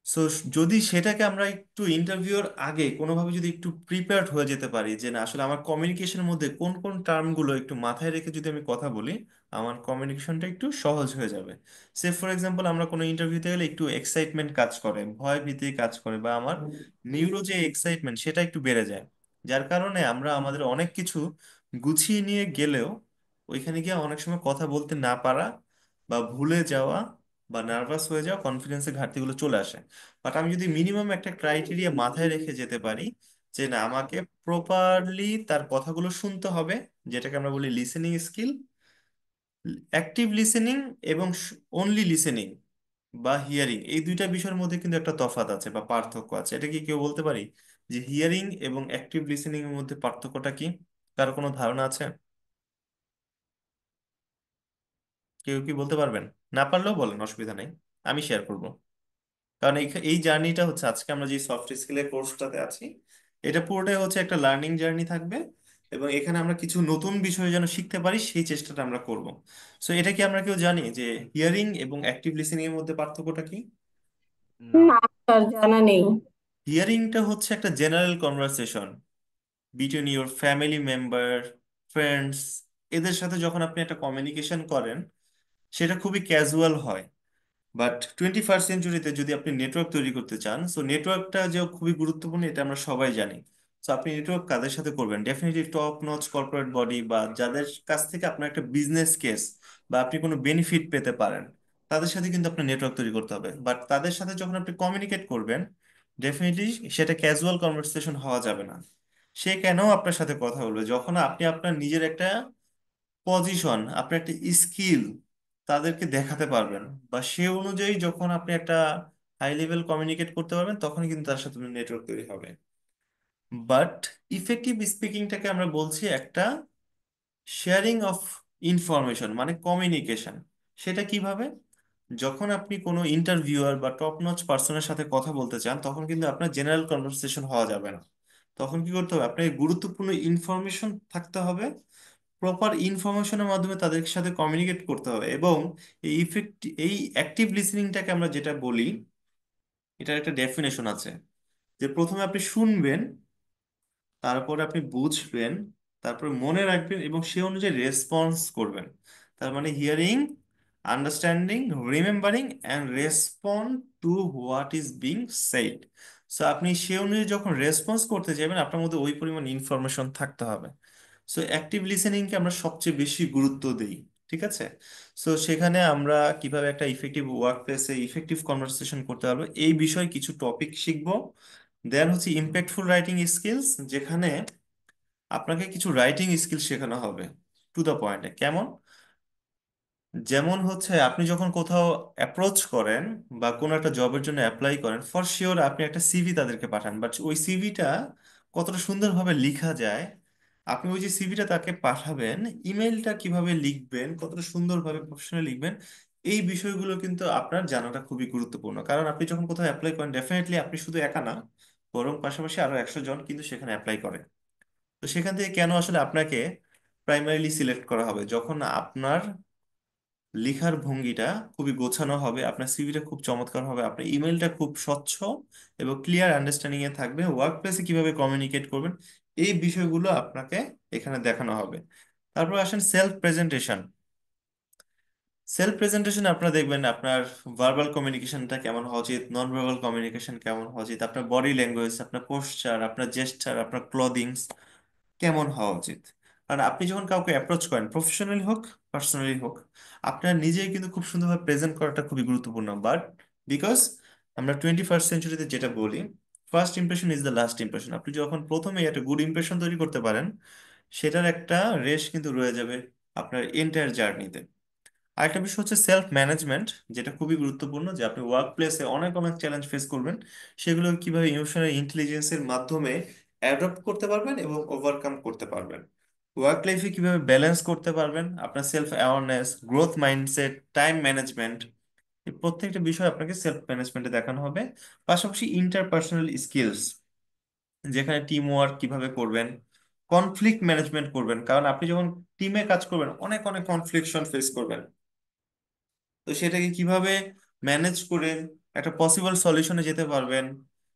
সো যদি সেটাকে আমরা একটু ইন্টারভিউর আগে কোনোভাবে যদি একটু প্রিপেয়ার্ড হয়ে যেতে পারি, যে না আসলে আমার কমিউনিকেশনের মধ্যে কোন কোন টার্মগুলো একটু মাথায় রেখে যদি আমি কথা বলি, আমার কমিউনিকেশনটা একটু সহজ হয়ে যাবে। সে ফর এক্সাম্পল, আমরা কোনো ইন্টারভিউতে গেলে একটু এক্সাইটমেন্ট কাজ করে, ভয় ভীতি কাজ করে, বা আমার নিউরো যে এক্সাইটমেন্ট সেটা একটু বেড়ে যায়, যার কারণে আমরা আমাদের অনেক কিছু গুছিয়ে নিয়ে গেলেও ওইখানে গিয়ে অনেক সময় কথা বলতে না পারা বা ভুলে যাওয়া বা নার্ভাস হয়ে যাওয়া, কনফিডেন্সের ঘাটতিগুলো চলে আসে। বাট আমি যদি মিনিমাম একটা ক্রাইটেরিয়া মাথায় রেখে যেতে পারি, যে না আমাকে প্রপারলি তার কথাগুলো শুনতে হবে, যেটাকে আমরা বলি লিসেনিং স্কিল, অ্যাক্টিভ লিসেনিং এবং অনলি লিসেনিং বা হিয়ারিং, এই দুইটা বিষয়ের মধ্যে কিন্তু একটা তফাৎ আছে বা পার্থক্য আছে। এটা কি কেউ বলতে পারি যে হিয়ারিং এবং অ্যাক্টিভ লিসেনিং এর মধ্যে পার্থক্যটা কি? কার কোনো ধারণা আছে? কেউ কি বলতে পারবেন? না পারলেও বলেন, অসুবিধা নেই, আমি শেয়ার করব। কারণ এই এই জার্নিটা হচ্ছে, আজকে আমরা যে সফট স্কিলের কোর্সটাতে আছি, এটা পুরোটাই হচ্ছে একটা লার্নিং জার্নি থাকবে, এবং এখানে আমরা কিছু নতুন বিষয় যেন শিখতে পারি সেই চেষ্টাটা আমরা করব। সো এটা কি আমরা কেউ জানি যে হিয়ারিং এবং অ্যাক্টিভ লিসেনিং এর মধ্যে পার্থক্যটা কি? না স্যার, জানা নেই। হিয়ারিংটা হচ্ছে একটা general conversation between your family member, friends, এদের সাথে যখন আপনি একটা কমিউনিকেশন করেন, সেটা খুবই ক্যাজুয়াল হয়। বাট 21st সেঞ্চুরিতে যদি আপনি নেটওয়ার্ক তৈরি করতে চান, সো নেটওয়ার্কটা যে খুবই গুরুত্বপূর্ণ এটা আমরা সবাই জানি। সো আপনি নেটওয়ার্ক কাদের সাথে করবেন? Definitely top notch corporate body বা যাদের কাছ থেকে আপনার একটা বিজনেস কেস বা আপনি কোনো বেনিফিট পেতে পারেন, তাদের সাথে কিন্তু আপনার নেটওয়ার্ক তৈরি করতে হবে। বাট তাদের সাথে যখন আপনি কমিউনিকেট করবেন, ডেফিনেটলি সেটা ক্যাজুয়াল কনভারসেশন হওয়া যাবে না। সে কেন আপনার সাথে কথা বলবে যখন আপনি আপনার নিজের একটা পজিশন, আপনি একটা স্কিল তাদেরকে দেখাতে পারবেন, বা সে অনুযায়ী যখন আপনি একটা হাই লেভেল কমিউনিকেট করতে পারবেন, তখন কিন্তু তার সাথে নেটওয়ার্ক তৈরি হবে। বাট ইফেক্টিভ স্পিকিংটাকে আমরা বলছি একটা শেয়ারিং অফ ইনফরমেশন, মানে কমিউনিকেশন। সেটা কিভাবে? যখন আপনি কোনো ইন্টারভিউয়ার বা টপ নচ পার্সনের সাথে কথা বলতে চান, তখন কিন্তু আপনার জেনারেল কনভারসেশন হওয়া যাবে না। তখন কি করতে হবে? আপনাকে গুরুত্বপূর্ণ ইনফরমেশন থাকতে হবে, প্রপার ইনফরমেশনের মাধ্যমে তাদের সাথে কমিউনিকেট করতে হবে। এবং এই অ্যাক্টিভ লিসেনিংটাকে আমরা যেটা বলি, এটার একটা ডেফিনেশন আছে, যে প্রথমে আপনি শুনবেন, তারপর আপনি বুঝবেন, তারপর মনে রাখবেন এবং সে অনুযায়ী রেসপন্স করবেন। তার মানে hearing, understanding, remembering and respond two what is being said. So আপনি সে অনুযায়ী যখন রেসপন্স করতে যাবেন, আপনার মধ্যে ওই পরিমাণ ইনফরমেশন থাকতে হবে। সো অ্যাক্টিভ লিসেনিংকে আমরা সবচেয়ে বেশি গুরুত্ব দিই। ঠিক আছে। সো সেখানে আমরা কিভাবে একটা ইফেক্টিভ ওয়ার্ক প্লেসে ইফেক্টিভ কনভারসেশন করতে পারবো, এই বিষয়ে কিছু টপিক শিখবো। দেন হচ্ছে ইম্প্যাক্টফুল রাইটিং স্কিলস, যেখানে আপনাকে কিছু রাইটিং স্কিল শেখানো হবে টু দ্য পয়েন্টে। কেমন? যেমন হচ্ছে আপনি যখন কোথাও অ্যাপ্রোচ করেন বা কোনো একটা জবের জন্য অ্যাপ্লাই করেন, ফর শিওর আপনি একটা সিভি তাদেরকে পাঠান, বাট ওই সিভিটা কতটা সুন্দরভাবে লিখা যায়, আপনি ওই যে সিভিটা তাকে পাঠাবেন, ইমেলটা কিভাবে লিখবেন, কতটা সুন্দরভাবে প্রফেশনাল লিখবেন, এই বিষয়গুলো কিন্তু আপনার জানাটা খুবই গুরুত্বপূর্ণ। কারণ আপনি যখন কোথাও অ্যাপ্লাই করেন, ডেফিনেটলি আপনি শুধু একা না, বরং পাশাপাশি আরো 100 জন কিন্তু সেখানে অ্যাপ্লাই করে। তো সেখান থেকে কেন আসলে আপনাকে প্রাইমারিলি সিলেক্ট করা হবে? যখন আপনার লেখার ভঙ্গিটা খুবই গোছানো হবে, আপনার সিভিটা খুব চমৎকার হবে, আপনার ইমেলটা খুব স্বচ্ছ এবং ক্লিয়ার আন্ডারস্ট্যান্ডিং এ থাকবে, ওয়ার্ক প্লেসে কিভাবে কমিউনিকেট করবেন, এই বিষয়গুলো আপনাকে এখানে দেখানো হবে। তারপর আসেন সেলফ প্রেজেন্টেশন। সেলফ প্রেজেন্টেশন আপনারা দেখবেন আপনার ভার্বাল কমিউনিকেশনটা কেমন হওয়া উচিত, নন ভার্বাল কমিউনিকেশন কেমন হওয়া উচিত, আপনার বডি ল্যাঙ্গুয়েজ, আপনার পোস্চার, আপনার জেস্টার, আপনার ক্লদিংস কেমন হওয়া উচিত। কারণ আপনি যখন কাউকে অ্যাপ্রোচ করেন, প্রফেশনালি হোক পার্সোনালি হোক, আপনার নিজেই কিন্তু খুব সুন্দরভাবে প্রেজেন্ট করাটা খুবই গুরুত্বপূর্ণ। বাট বিকজ আমরা 21st সেঞ্চুরিতে যেটা বলি, first impression is the last impression. আপনি যখন প্রথমে একটা গুড ইমপ্রেশন তৈরি করতে পারেন, সেটার একটা রেশ কিন্তু রয়ে যাবে আপনার এন্টায়ার জার্নিতে। আরেকটা বিষয় হচ্ছে সেলফ ম্যানেজমেন্ট, যেটা খুবই গুরুত্বপূর্ণ, যে আপনি ওয়ার্ক প্লেসে অনেক অনেক চ্যালেঞ্জ ফেস করবেন, সেগুলো কিভাবে ইমোশনাল ইন্টেলিজেন্সের মাধ্যমে অ্যাডপ্ট করতে পারবেন এবং ওভারকাম করতে পারবেন। ওয়ার্ক লাইফে কিভাবে ব্যালেন্স করতে পারবেন, আপনার self awareness, growth mindset, time management, এই প্রত্যেকটা বিষয় আপনাকে সেলফ ম্যানেজমেন্টে দেখানো হবে। পাশাপাশি ইন্টারপার্সোনাল স্কিলস, যেখানে টিম ওয়ার্ক কিভাবে করবেন, কনফ্লিক্ট ম্যানেজমেন্ট করবেন, কারণ আপনি যখন টিমে কাজ করবেন অনেক অনেক কনফ্লিকশন ফেস করবেন। তো সেটাকে কিভাবে ম্যানেজ করে একটা পসিবল সলিউশনে যেতে পারবেন,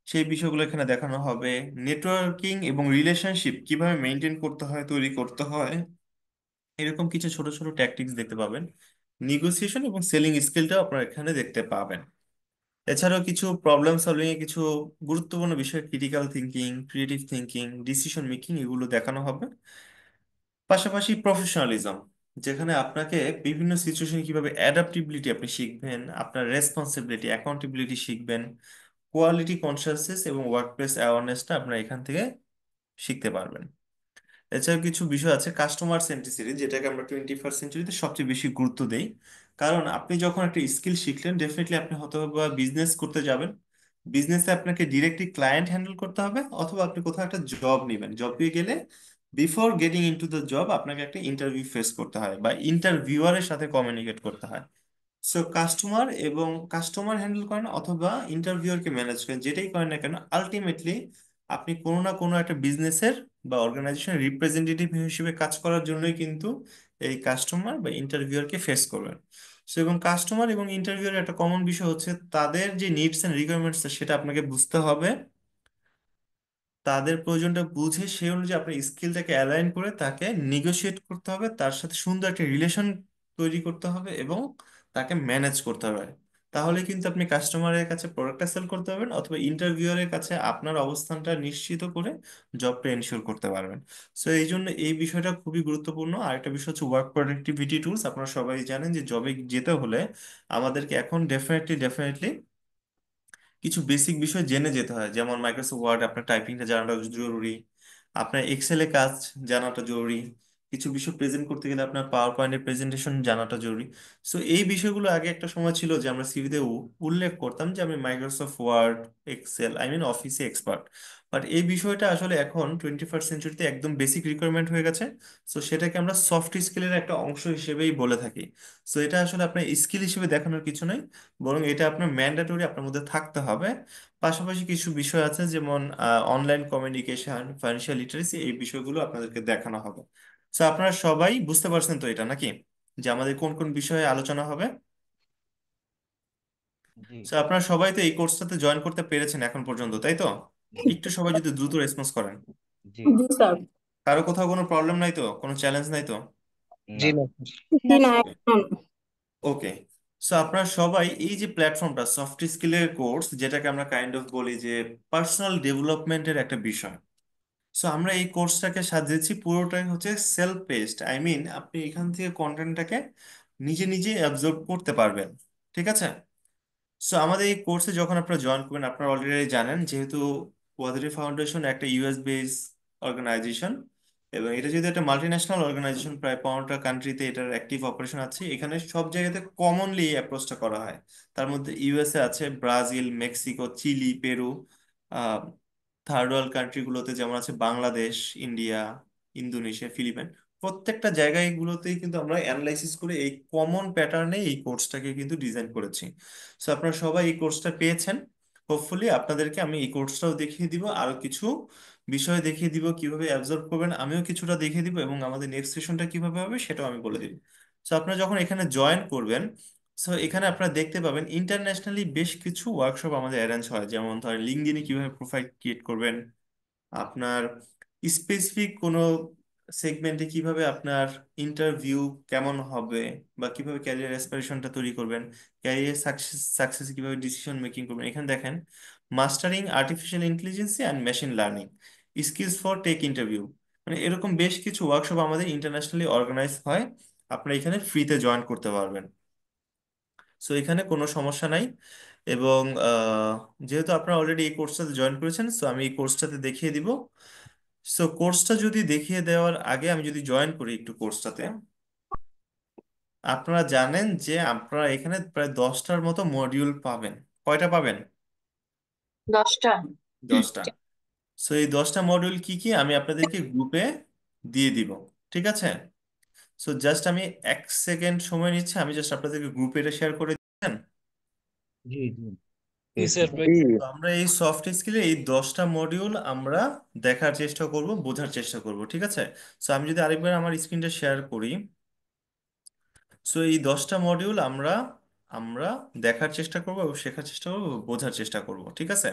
সেই বিষয়গুলো এখানে দেখানো হবে। নেটওয়ার্কিং এবং রিলেশনশিপ কিভাবে মেনটেন করতে হয়, তৈরি করতে হয়, এরকম কিছু ছোট ছোট ট্যাকটিক্স দেখতে পাবেন। নিগোসিয়েশন এবং সেলিং স্কিলটাও আপনারা এখানে দেখতে পাবেন। এছাড়াও কিছু প্রবলেম সলভিং এ কিছু গুরুত্বপূর্ণ বিষয়, critical thinking, creative thinking, decision making, এগুলো দেখানো হবে। পাশাপাশি প্রফেশনালিজম, যেখানে আপনাকে বিভিন্ন সিচুয়েশন কিভাবে অ্যাডাপ্টিবিলিটি আপনি শিখবেন, আপনার রেসপন্সিবিলিটি, অ্যাকাউন্টেবিলিটি শিখবেন, কোয়ালিটি কনসিয়াসনেস এবং ওয়ার্কপ্লেস অ্যাওয়ারনেসটা আপনারা এখান থেকে শিখতে পারবেন। এছাড়াও কিছু বিষয় আছে কাস্টমার সেন্ট্রিসিটি, যেটাকে আমরা 21st সেঞ্চুরিতে সবচেয়ে বেশি গুরুত্ব দেই। কারণ আপনি যখন একটা স্কিল শিখলেন, ডেফিনেটলি আপনি হয়তো বা বিজনেস করতে যাবেন, বিজনেসে আপনাকে ডিরেক্টলি ক্লায়েন্ট হ্যান্ডেল করতে হবে, অথবা আপনি কোথাও একটা জব নেবেন, জব পেয়ে গেলে before getting into the job আপনাকে একটা ইন্টারভিউ ফেস করতে হয় বা ইন্টারভিউয়ারের সাথে কমিউনিকেট করতে হয়। সো কাস্টমার হ্যান্ডেল করেন অথবা ইন্টারভিউয়ারকে ম্যানেজ করেন, যেটাই করেন না কেন, আলটিমেটলি আপনি কোনো না কোনো একটা বিজনেসের বা অর্গানাইজেশনের রিপ্রেজেন্টেটিভ হিসেবে কাজ করার জন্যই কিন্তু এই কাস্টমার বা ইন্টারভিউয়ারকে ফেস করবেন। সো এবং কাস্টমার এবং ইন্টারভিউয়ার একটা কমন বিষয় হচ্ছে তাদের যে নিডস এন্ড রিকোয়ারমেন্টস সেটা আপনাকে বুঝতে হবে, তাদের প্রয়োজনটা বুঝে সেই অনুযায়ী আপনার স্কিলটাকে অ্যালাইন করে তাকে নেগোশিয়েট করতে হবে, তার সাথে সুন্দর একটা রিলেশন তৈরি করতে হবে এবং তাকে ম্যানেজ করতে হবে। তাহলে কিন্তু আপনি কাস্টমারের কাছে প্রোডাক্টটা সেল করতে পারবেন অথবা ইন্টারভিউয়ারের কাছে আপনার অবস্থানটা নিশ্চিত করে জবটা এনশিওর করতে পারবেন। সো এই জন্য এই বিষয়টা খুবই গুরুত্বপূর্ণ। আরেকটা বিষয় হচ্ছে ওয়ার্ক প্রোডাক্টিভিটি টুলস। আপনারা সবাই জানেন যে জবে যেতে হলে আমাদেরকে এখন ডেফিনেটলি ডেফিনেটলি কিছু বেসিক বিষয় জেনে যেতে হয়, যেমন মাইক্রোসফট ওয়ার্ড আপনার টাইপিংটা জানাটা জরুরি, আপনার এক্সেলে কাজ জানাটা জরুরি, কিছু বিষয় প্রেজেন্ট করতে গেলে আপনার পাওয়ার পয়েন্টের প্রেজেন্টেশন জানাটা জরুরি। সো এই বিষয়গুলো আগে একটা সময় ছিল যে আমরা সিভিতে উল্লেখ করতাম যে আমি মাইক্রোসফট ওয়ার্ড, এক্সেল, অফিসে এক্সপার্ট, বাট এই বিষয়টা আসলে এখন 21st সেঞ্চুরিতে একদম বেসিক রিকোয়ারমেন্ট হয়ে গেছে। সো সেটাকে আমরা সফট স্কিলের একটা অংশ হিসেবেই বলে থাকি। সো এটা আসলে আপনার স্কিল হিসেবে দেখানোর কিছু নয়, বরং এটা আপনার ম্যান্ডেটরি আপনার মধ্যে থাকতে হবে। পাশাপাশি কিছু বিষয় আছে যেমন অনলাইন কমিউনিকেশন, ফাইন্যান্সিয়াল লিটারেসি, এই বিষয়গুলো আপনাদেরকে দেখানো হবে। তো আপনারা সবাই বুঝতে পারছেন তো এটা নাকি, যে আমাদের কোন কোন বিষয়ে আলোচনা হবে? জি। তো আপনারা সবাই তো এই কোর্সটাতে জয়েন করতে পেরেছেন এখন পর্যন্ত, তাই তো? একটু সবাই যদি দ্রুত রেসপন্স করেন। জি। জি স্যার। কারো কোথাও কোনো প্রবলেম নাই তো, কোনো চ্যালেঞ্জ নাই তো? না। জি না। জি না না, স্যার। একদম। ওকে। সো আপনারা সবাই এই যে প্ল্যাটফর্মটা সফট স্কিলের কোর্স, যেটাকে আমরা কাইন্ড অফ বলি যে পার্সোনাল ডেভেলপমেন্টের একটা বিষয়, সো আমরা এই কোর্সটাকে সাজিয়েছি পুরোটাই হচ্ছে সেলফ পেস্ট, আপনি এখান থেকে কন্টেন্টটাকে নিজে নিজে অ্যাবজর্ব করতে পারবেন। ঠিক আছে? সো আমাদের এই কোর্সে যখন আপনারা জয়েন করবেন, আপনারা অলরেডি জানেন যেহেতু ওয়াদারি ফাউন্ডেশন একটা ইউএস বেস অর্গানাইজেশন, এবং এটা যেহেতু একটা মাল্টি ন্যাশনাল অর্গানাইজেশন, প্রায় 15টা কান্ট্রিতে এটার অ্যাক্টিভ অপারেশন আছে, এখানে সব জায়গাতে কমনলি এই অ্যাপ্রোচটা করা হয়। তার মধ্যে ইউএসএ আছে, Brazil, Mexico, Chile, Peru, third world কান্ট্রিগুলোতে যেমন আছে বাংলাদেশ, ইন্ডিয়া, ইন্দোনেশিয়া, ফিলিপাইন, প্রত্যেকটা জায়গাগুলোতেই কিন্তু আমরা অ্যানালাইসিস করে এই কমন প্যাটার্নে এই কোর্সটাকে কিন্তু ডিজাইন করেছি। সো আপনারা সবাই এই কোর্সটা পেয়েছেন। হোপফুলি আপনাদেরকে আমি এই কোর্সটাও দেখিয়ে দিব, আরো কিছু বিষয় দেখিয়ে দিব কিভাবে অ্যাবজর্ব করবেন, আমিও কিছুটা দেখিয়ে দিব, এবং আমাদের নেক্সট সেশনটা কিভাবে হবে সেটাও আমি বলে দিব। সো আপনারা যখন এখানে জয়েন করবেন, সো এখানে আপনারা দেখতে পাবেন ইন্টারন্যাশনালি বেশ কিছু ওয়ার্কশপ আমাদের অ্যারেঞ্জ হয়, যেমন ধরেন লিঙ্কডইনে কিভাবে প্রোফাইল ক্রিয়েট করবেন, আপনার স্পেসিফিক কোনো সেগমেন্টে কিভাবে আপনার ইন্টারভিউ কেমন হবে, বা কিভাবে ক্যারিয়ার অ্যাসপিরেশনটা তৈরি করবেন, ক্যারিয়ার সাকসেস কিভাবে ডিসিশন মেকিং করবেন। এখানে দেখেন mastering artificial intelligence and machine learning, skills for tech interview, মানে এরকম বেশ কিছু ওয়ার্কশপ আমাদের ইন্টারন্যাশনালি অর্গানাইজ হয়। আপনারা এখানে ফ্রিতে জয়েন করতে পারবেন। সো এখানে কোনো সমস্যা নাই। এবং যেহেতু আপনারা অলরেডি এই কোর্সটাতে জয়েন করেছেন, সো আমি এই কোর্সটাতে দেখিয়ে দিব। সো কোর্সটা যদি দেখিয়ে দেওয়ার আগে আমি যদি জয়েন করি একটু কোর্সটাতে, আপনারা জানেন যে আপনারা এখানে প্রায় 10টার মতো মডিউল পাবেন। কয়টা পাবেন? 10টা। 10টা। সো এই 10টা মডিউল কি কি আমি আপনাদেরকে গ্রুপে দিয়ে দিব। ঠিক আছে? সো জাস্ট আমি 1 সেকেন্ড সময় নিচ্ছে, আমি জাস্ট আপনাদেরকে গ্রুপে এটা শেয়ার করে দিচ্ছেন। জি জি জি স্যার তো আমরা এই সফট স্কিলে এই 10টা মডিউল আমরা দেখার চেষ্টা করব, বোঝার চেষ্টা করব। ঠিক আছে? সো আমি যদি আরেকবার আমার স্ক্রিনটা শেয়ার করি, সো এই 10টা মডিউল আমরা আমরা দেখার চেষ্টা করব এবং শেখার চেষ্টা করব, বোঝার চেষ্টা করব। ঠিক আছে?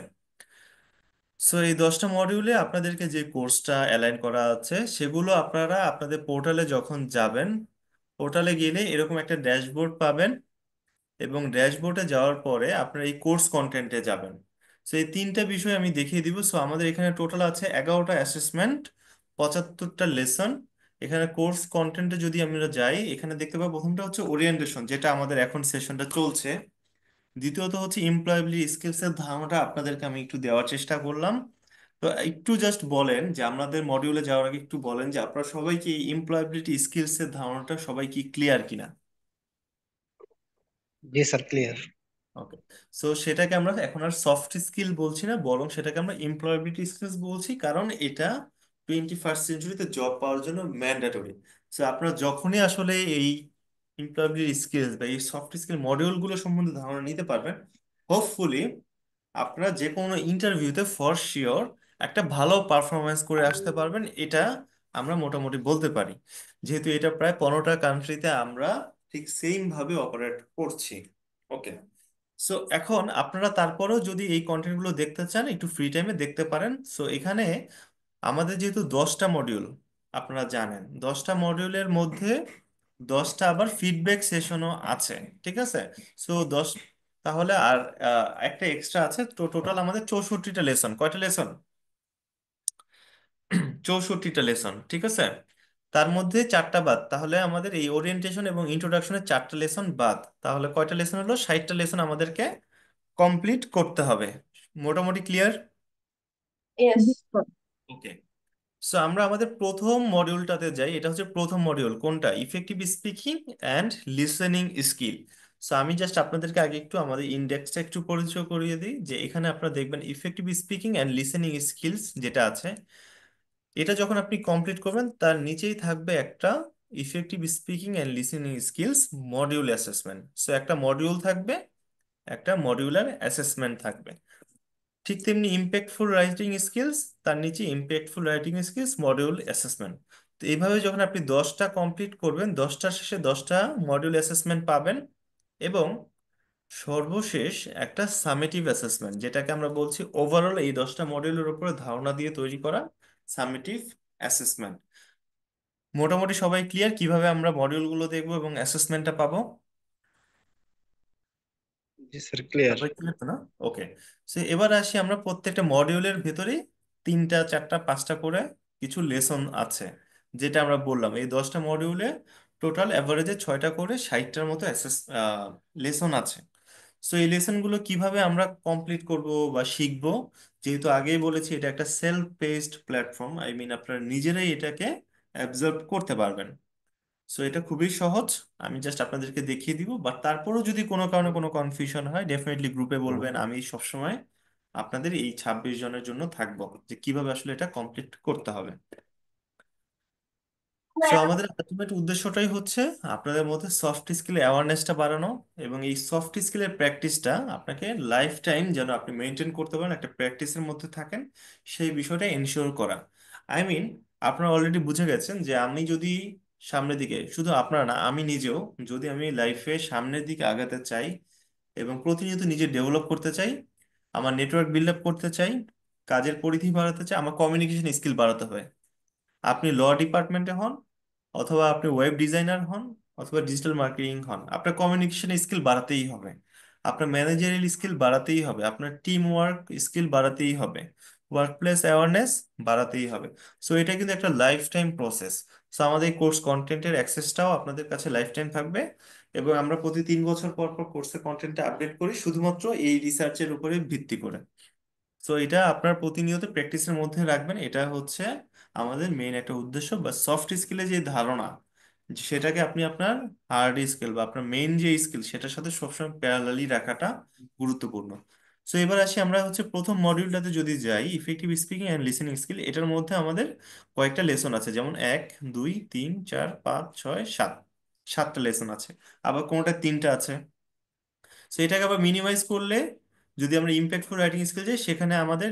সো এই 10টা মডিউলে আপনাদেরকে যে কোর্সটা অ্যালাইন করা আছে সেগুলো আপনারা আপনাদের পোর্টালে যখন যাবেন, পোর্টালে গেলে এরকম একটা ড্যাশবোর্ড পাবেন, এবং ড্যাশবোর্ডে যাওয়ার পরে আপনারা এই কোর্স কন্টেন্টে যাবেন। সো এই তিনটা বিষয় আমি দেখিয়ে দিব। সো আমাদের এখানে টোটাল আছে 11টা অ্যাসেসমেন্ট, 75টা লেসন। এখানে কোর্স কন্টেন্টে যদি আমরা যাই, এখানে দেখতে পাবো প্রথমটা হচ্ছে ওরিয়েন্টেশন, যেটা আমাদের এখন সেশনটা চলছে। দ্বিতীয়ত হচ্ছে এমপ্লয়াবিলিটি স্কিলস এর ধারণাটা আপনাদেরকে আমি একটু দেওয়ার চেষ্টা করলাম। তো একটু জাস্ট বলেন যে আমাদের মডিউলে যাওয়ার আগে একটু বলেন যে আপনারা সবাই কি এমপ্লয়াবিলিটি স্কিলস এর ধারণাটা সবাই কি ক্লিয়ার কিনা। জি স্যার ক্লিয়ার। ওকে। সো সেটাকে আমরা এখন আর সফট স্কিল বলছি না, বরং সেটাকে আমরা এমপ্লয়াবিলিটি স্কিলস বলছি, কারণ এটা 21st সেঞ্চুরিতে জব পাওয়ার জন্য ম্যান্ডেটরি। সো আপনারা যখনই আসলে এই এমপ্লয়াবিলিটি স্কিলস বা এই সফট স্কিল মডিউলগুলো সম্বন্ধে ধারণা নিতে পারবেন, হোপফুলি আপনারা যে কোনো ইন্টারভিউতে ফর শিওর একটা ভালো পারফরমেন্স করে আসতে পারবেন। এটা আমরা মোটামুটি বলতে পারি, যেহেতু এটা প্রায় 15টা কান্ট্রিতে আমরা ঠিক সেম ভাবে অপারেট করছি। ওকে। সো এখন আপনারা তারপরেও যদি এই কন্টেন্টগুলো দেখতে চান, একটু ফ্রি টাইমে দেখতে পারেন। সো এখানে আমাদের যেহেতু 10টা মডিউল, আপনারা জানেন 10টা মডিউলের মধ্যে 10টা আবার ফিডব্যাক সেশনও আছে। ঠিক আছে? সো তাহলে আর একটা এক্সট্রা আছে। তো টোটাল আমাদের 64টা লেসন। কয়টা লেসন? 64টা লেসন। ঠিক আছে? তার মধ্যে 4টা বাদ, তাহলে আমাদের এই ওরিয়েন্টেশন এবং ইন্ট্রোডাকশনের 4টা লেসন বাদ। তাহলে কয়টা লেসন হলো? 60টা লেসন আমাদেরকে কমপ্লিট করতে হবে। মোটামুটি ক্লিয়ার? ইয়েস। ওকে। সো আমরা আমাদের প্রথম মডিউলটাতে যাই। এটা হচ্ছে প্রথম মডিউল, কোনটা? Effective speaking and listening skill. So আমি জাস্ট আপনাদেরকে আগে একটু আমাদের ইন্ডেক্সটা একটু পরিচয় করিয়ে দিই, যে এখানে আপনারা দেখবেন effective speaking and listening skills যেটা আছে, এটা যখন আপনি কমপ্লিট করবেন তার নিচেই থাকবে একটা effective speaking and listening skills module assessment. So একটা মডিউল থাকবে, একটা মডিউলার অ্যাসেসমেন্ট থাকবে। ঠিক তেমনি ইম্প্যাক্টফুল রাইটিং স্কিলস, তার নিচে impactful writing skills module assessment. তো এইভাবে যখন আপনি 10টা কমপ্লিট করবেন, 10টার শেষে 10টা মডিউল অ্যাসেসমেন্ট পাবেন, এবং সর্বশেষ একটা সামেটিভ অ্যাসেসমেন্ট, যেটাকে আমরা বলছি ওভারঅল এই 10টা মডিউলের উপরে ধারণা দিয়ে তৈরি করা সামেটিভ অ্যাসেসমেন্ট। মোটামুটি সবাই ক্লিয়ার কিভাবে আমরা মডিউলগুলো দেখবো এবং অ্যাসেসমেন্টটা পাবো? জি স্যার ক্লিয়ার। সবাই ক্লিয়ার তো না? ওকে। সো এবার আসি, আমরা প্রত্যেকটা মডিউলের ভেতরে 3টা 4টা 5টা করে কিছু লেসন আছে, যেটা আমরা বললাম এই 10টা মডিউলে টোটাল অ্যাভারেজে 6টা করে 60টার মতো লেসন আছে। সো এই লেসনগুলো কিভাবে আমরা কমপ্লিট করব বা শিখবো, যেহেতু আগেই বলেছি এটা একটা self paced platform, I mean আপনারা নিজেরাই এটাকে অ্যাবজর্ব করতে পারবেন। সো এটা খুবই সহজ, আমি জাস্ট আপনাদেরকে দেখিয়ে দিব। বাট তারপরেও যদি কোনো কারণে কোনো কনফিউশন হয়, ডেফিনেটলি গ্রুপে বলবেন। আমি সবসময় আপনাদের এই 26 জনের জন্য থাকবো, যে কিভাবে আসলে এটা কমপ্লিট করতে হবে। সো আমাদের আলটিমেট উদ্দেশ্যটাই হচ্ছে আপনাদের মধ্যে সফট স্কিল অ্যাওয়ারনেসটা বাড়ানো, এবং এই সফট স্কিলের প্র্যাকটিসটা আপনাকে লাইফ টাইম যেন আপনি মেনটেন করতে পারেন, একটা প্র্যাকটিসের মধ্যে থাকেন, সেই বিষয়টা এনশিওর করা। আই মিন আপনারা অলরেডি বুঝে গেছেন যে আমি যদি সামনের দিকে, শুধু আপনারা না আমি নিজেও, যদি আমি লাইফে সামনের দিকে আগাতে চাই এবং প্রতিনিয়ত নিজে ডেভেলপ করতে চাই, আমার নেটওয়ার্ক বিল্ড আপ করতে চাই, কাজের পরিধি বাড়াতে চাই, আমার কমিউনিকেশন স্কিল বাড়াতে হবে। আপনি ল ডিপার্টমেন্টে হন, অথবা আপনি ওয়েব ডিজাইনার হন, অথবা ডিজিটাল মার্কেটিং হন, আপনার কমিউনিকেশন স্কিল বাড়াতেই হবে, আপনার ম্যানেজারিয়াল স্কিল বাড়াতেই হবে, আপনার টিম ওয়ার্ক স্কিল বাড়াতেই হবে, ওয়ার্ক প্লেস অ্যাওয়ারনেস বাড়াতেই হবে। সো এটা কিন্তু একটা লাইফ টাইম প্রসেস। সো আমাদের কোর্স কন্টেন্টের অ্যাক্সেসটাও আপনাদের কাছে লাইফ টাইম থাকবে, এবং আমরা প্রতি 3 বছর পর পর কোর্সের কন্টেন্টটা আপডেট করি, শুধুমাত্র এই রিসার্চের উপরে ভিত্তি করে। সো এটা আপনার প্রতিনিয়ত প্র্যাকটিসের মধ্যে রাখবেন। এটা হচ্ছে আমাদের মেইন একটা উদ্দেশ্য, বা সফট স্কিলে যে ধারণা, সেটাকে আপনি আপনার হার্ড স্কিল বা আপনার মেইন যে স্কিল সেটার সাথে সবসময় প্যারালালি রাখাটা গুরুত্বপূর্ণ। সো এবার আসি আমরা হচ্ছে প্রথম মডিউলটাতে যদি যাই, effective speaking and listening skill. এটার মধ্যে আমাদের কয়েকটা লেসন আছে, যেমন 1 2 3 4 5 6 7, 7টা লেসন আছে, আবার কোনোটা 3টা আছে। সো এটাকে আবার মিনিমাইজ করলে যদি আমরা ইম্প্যাক্টফুল রাইটিং স্কিল যাই, সেখানে আমাদের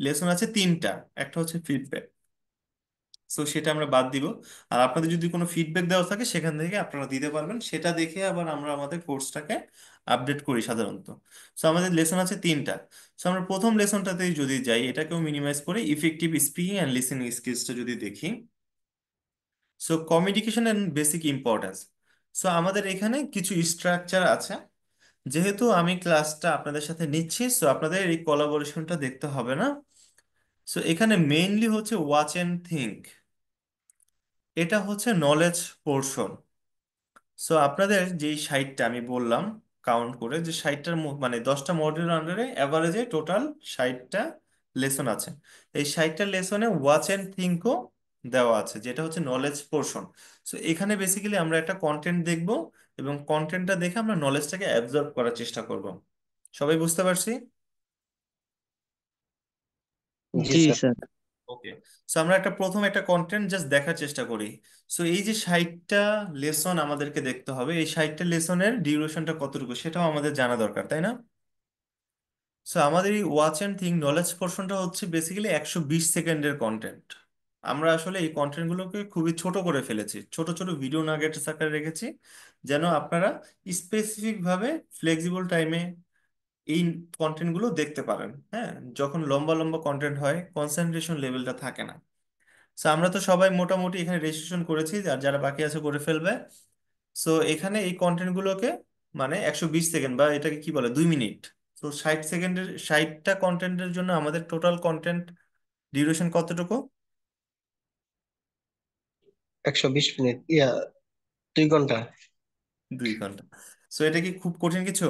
লেসন আছে 3টা। একটা হচ্ছে ফিডব্যাক, সো সেটা আমরা বাদ দিব। আর আপনাদের যদি কোনো ফিডব্যাক দেওয়া থাকে সেখান থেকে আপনারা দিতে পারবেন, সেটা দেখে আবার আমরা আমাদের কোর্সটাকে আপডেট করি সাধারণত। সো আমাদের লেসন আছে 3টা। সো আমরা প্রথম লেসনটাতে যদি যাই, এটাকেও মিনিমাইজ করে ইফেক্টিভ স্পিকিং অ্যান্ড লিসেনিং স্কিলসটা যদি দেখি, so communication and basic importance. So আমাদের এখানে কিছু স্ট্রাকচার আছে। যেহেতু আমি ক্লাসটা আপনাদের সাথে নিচ্ছি, সো আপনাদের এই কোলাবোরেশনটা দেখতে হবে না। সো এখানে মেইনলি হচ্ছে ওয়াচ অ্যান্ড থিঙ্ক, এটা হচ্ছে নলেজ পোর্শন। সো আপনাদের যেই 60টা আমি বললাম কাউন্ট করে, যে 60টার মানে 10টা মডিউল আন্ডারে অ্যাভারেজে টোটাল 60টা লেসন আছে। এই 60টা লেসনে ওয়াচ অ্যান্ড থিঙ্কও দেওয়া আছে, যেটা হচ্ছে নলেজ পোর্শন। সো এখানে বেসিক্যালি আমরা একটা কন্টেন্ট দেখব এবং কন্টেন্টটা দেখে আমরা নলেজটাকে অ্যাবজর্ব করার চেষ্টা করব। সবাই বুঝতে পারছি? जी জি सर। স্যার। ওকে। সো আমরা প্রথম একটা কন্টেন্ট জাস্ট দেখার চেষ্টা করি। সো এই যে 60টা লেসন আমাদেরকে দেখতে হবে, এই 60টা লেসনের ডিউরেশনটা কতটুকু সেটাও আমাদের জানা দরকার, তাই না? সো আমাদের এই ওয়াচ অ্যান্ড থিঙ্ক নলেজ পোর্শনটা হচ্ছে বেসিক্যালি 120 সেকেন্ডের কন্টেন্ট। আমরা আসলে এই কন্টেন্টগুলোকে খুবই ছোট করে ফেলেছি, ছোট ছোট ভিডিও নাগেটস আকারে রেখেছি, যেন আপনারা স্পেসিফিক ভাবে ফ্লেক্সিবল টাইমে এই কন্টেন্টগুলো দেখতে পারেন। হ্যাঁ, যখন লম্বা লম্বা কন্টেন্ট হয় কনসেন্ট্রেশন লেভেলটা থাকে না। সো আমরা তো সবাই মোটামুটি এখানে রেজিস্ট্রেশন করেছি, আর যারা বাকি আছে করে ফেলবে। সো এখানে এই কন্টেন্টগুলোকে মানে 120 সেকেন্ড বা এটাকে কি বলে 2 মিনিট। তো 60 সেকেন্ডের 60টা কন্টেন্টের জন্য আমাদের টোটাল কন্টেন্ট ডিউরেশন কতটুকু? 120 মিনিট ইয়া 2 ঘন্টা। 2 ঘন্টা। সো এটা কি খুব কঠিন কিছু?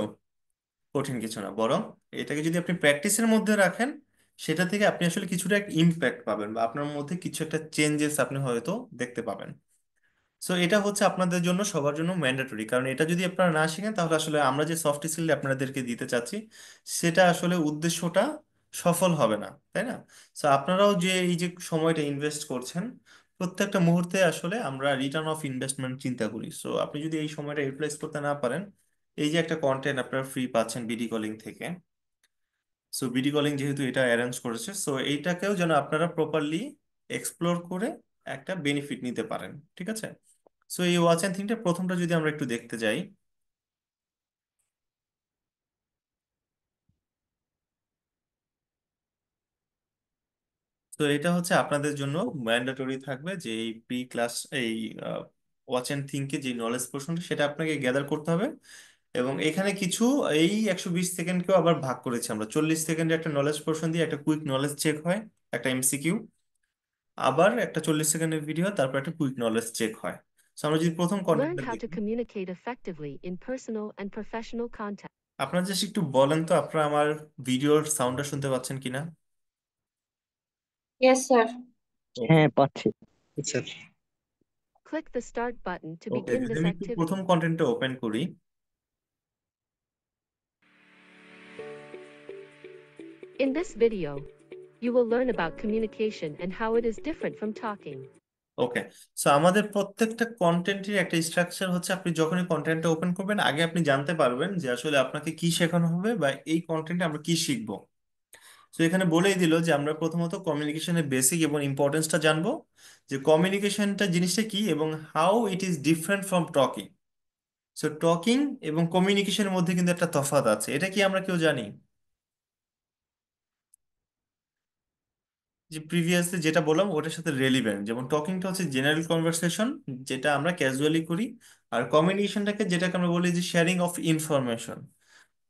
কঠিন কিছু না, বরং এটাকে যদি আপনি প্র্যাকটিসের মধ্যে রাখেন, সেটা থেকে আপনি আসলে কিছুটা ইম্প্যাক্ট পাবেন বা আপনার মধ্যে কিছু একটা চেঞ্জেস আপনি হয়তো দেখতে পাবেন। সো এটা হচ্ছে আপনাদের জন্য সবার জন্য ম্যান্ডেটরি, কারণ এটা যদি আপনারা না শিখেন তাহলে আসলে আমরা যে সফট স্কিল আপনাদেরকে দিতে চাচ্ছি সেটা আসলে উদ্দেশ্যটা সফল হবে না, তাই না? সো আপনারাও যে এই যে সময়টা ইনভেস্ট করছেন, প্রত্যেকটা মুহূর্তে আসলে আমরা রিটার্ন অফ ইনভেস্টমেন্ট চিন্তা করি। সো আপনি যদি এই সময়টা ইউটিলাইজ করতে না পারেন, এই যে একটা কন্টেন্ট আপনারা ফ্রি পাচ্ছেন বিডি কলিং থেকে, সো বিডি কলিং যেহেতু এটা অ্যারেঞ্জ করেছে, সো এইটাকেও যেন আপনারা প্রপারলি এক্সপ্লোর করে একটা বেনিফিট নিতে পারেন, ঠিক আছে? সো এই ওয়াচ অ্যান্ড থিংটা প্রথমটা যদি আমরা একটু দেখতে যাই, তো এটা হচ্ছে আপনাদের জন্য ম্যান্ডেটরি থাকবে যে এই প্রি ক্লাস এই ওয়াচ অ্যান্ড থিংকে যে নলেজ পোর্শনটা সেটা আপনাকে গ্যাদার করতে হবে। এবং এখানে কিছু এই 120 সেকেন্ডকেও আবার ভাগ করেছি আমরা, 40 সেকেন্ডে একটা নলেজ পোর্শন দিয়ে একটা কুইক নলেজ চেক হয়, একটা এমসিকিউ, আবার একটা 40 সেকেন্ডের ভিডিও, তারপর একটা কুইক নলেজ চেক হয়। তো আমরা যদি প্রথম Learn কন্টেন্টটা how to দেখি, communicate effectively in personal and professional context. আপনারা জাস্ট একটু বলেন তো আপনারা আমার ভিডিওর সাউন্ডটা শুনতে পাচ্ছেন কিনা? Yes sir. ওকে। হ্যাঁ পাচ্ছি। जी sir. Click the Start button to okay, begin যদি this আমি একটু activity. প্রথম কন্টেন্টটা ওপেন করি, In this video, you will learn about communication and how it is different from talking. Okay. So আমাদের প্রত্যেকটা কন্টেন্টের একটা স্ট্রাকচার হচ্ছে, আপনি যখনই কন্টেন্টটা ওপেন করবেন আগে আপনি জানতে পারবেন যে আসলে আপনাকে কি শেখানো হবে বা এই কন্টেন্টে আমরা কি শিখবো। তো এখানে বলেই দিল যে আমরা প্রথমত কমিউনিকেশনের বেসিক এবং ইম্পর্টেন্সটা জানবো, যে কমিউনিকেশনটা জিনিসটা কি এবং how it is different from talking. So talking এবং কমিউনিকেশনের মধ্যে কিন্তু একটা তফাৎ আছে, এটা কি আমরা কেউ জানি? যে প্রিভিয়াসলি যেটা বললাম ওটার সাথে রেলিভেন্ট, যেমন টকিংটা হচ্ছে জেনারেল কনভারসেশন যেটা আমরা ক্যাজুয়ালি করি, আর কমিউনিকেশনটাকে যেটাকে আমরা বলি যে শেয়ারিং অফ ইনফরমেশন,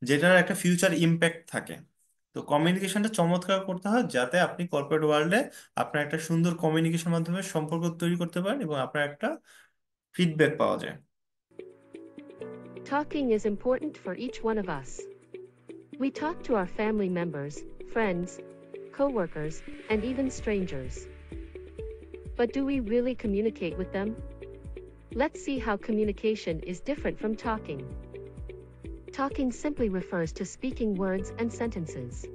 যেটার একটা ফিউচার ইম্প্যাক্ট থাকে। তো কমিউনিকেশনটা চমৎকার করতে হয় যাতে আপনি কর্পোরেট ওয়ার্ল্ডে আপনার একটা সুন্দর কমিউনিকেশন মাধ্যমে সম্পর্ক তৈরি করতে পারেন এবং আপনার একটা ফিডব্যাক পাওয়া যায়। Talking is important for each one of us. We talk to our family members, friends, co-workers, and even strangers. But do we really communicate with them? Let's see how communication is different from talking. Talking simply refers to speaking words and sentences.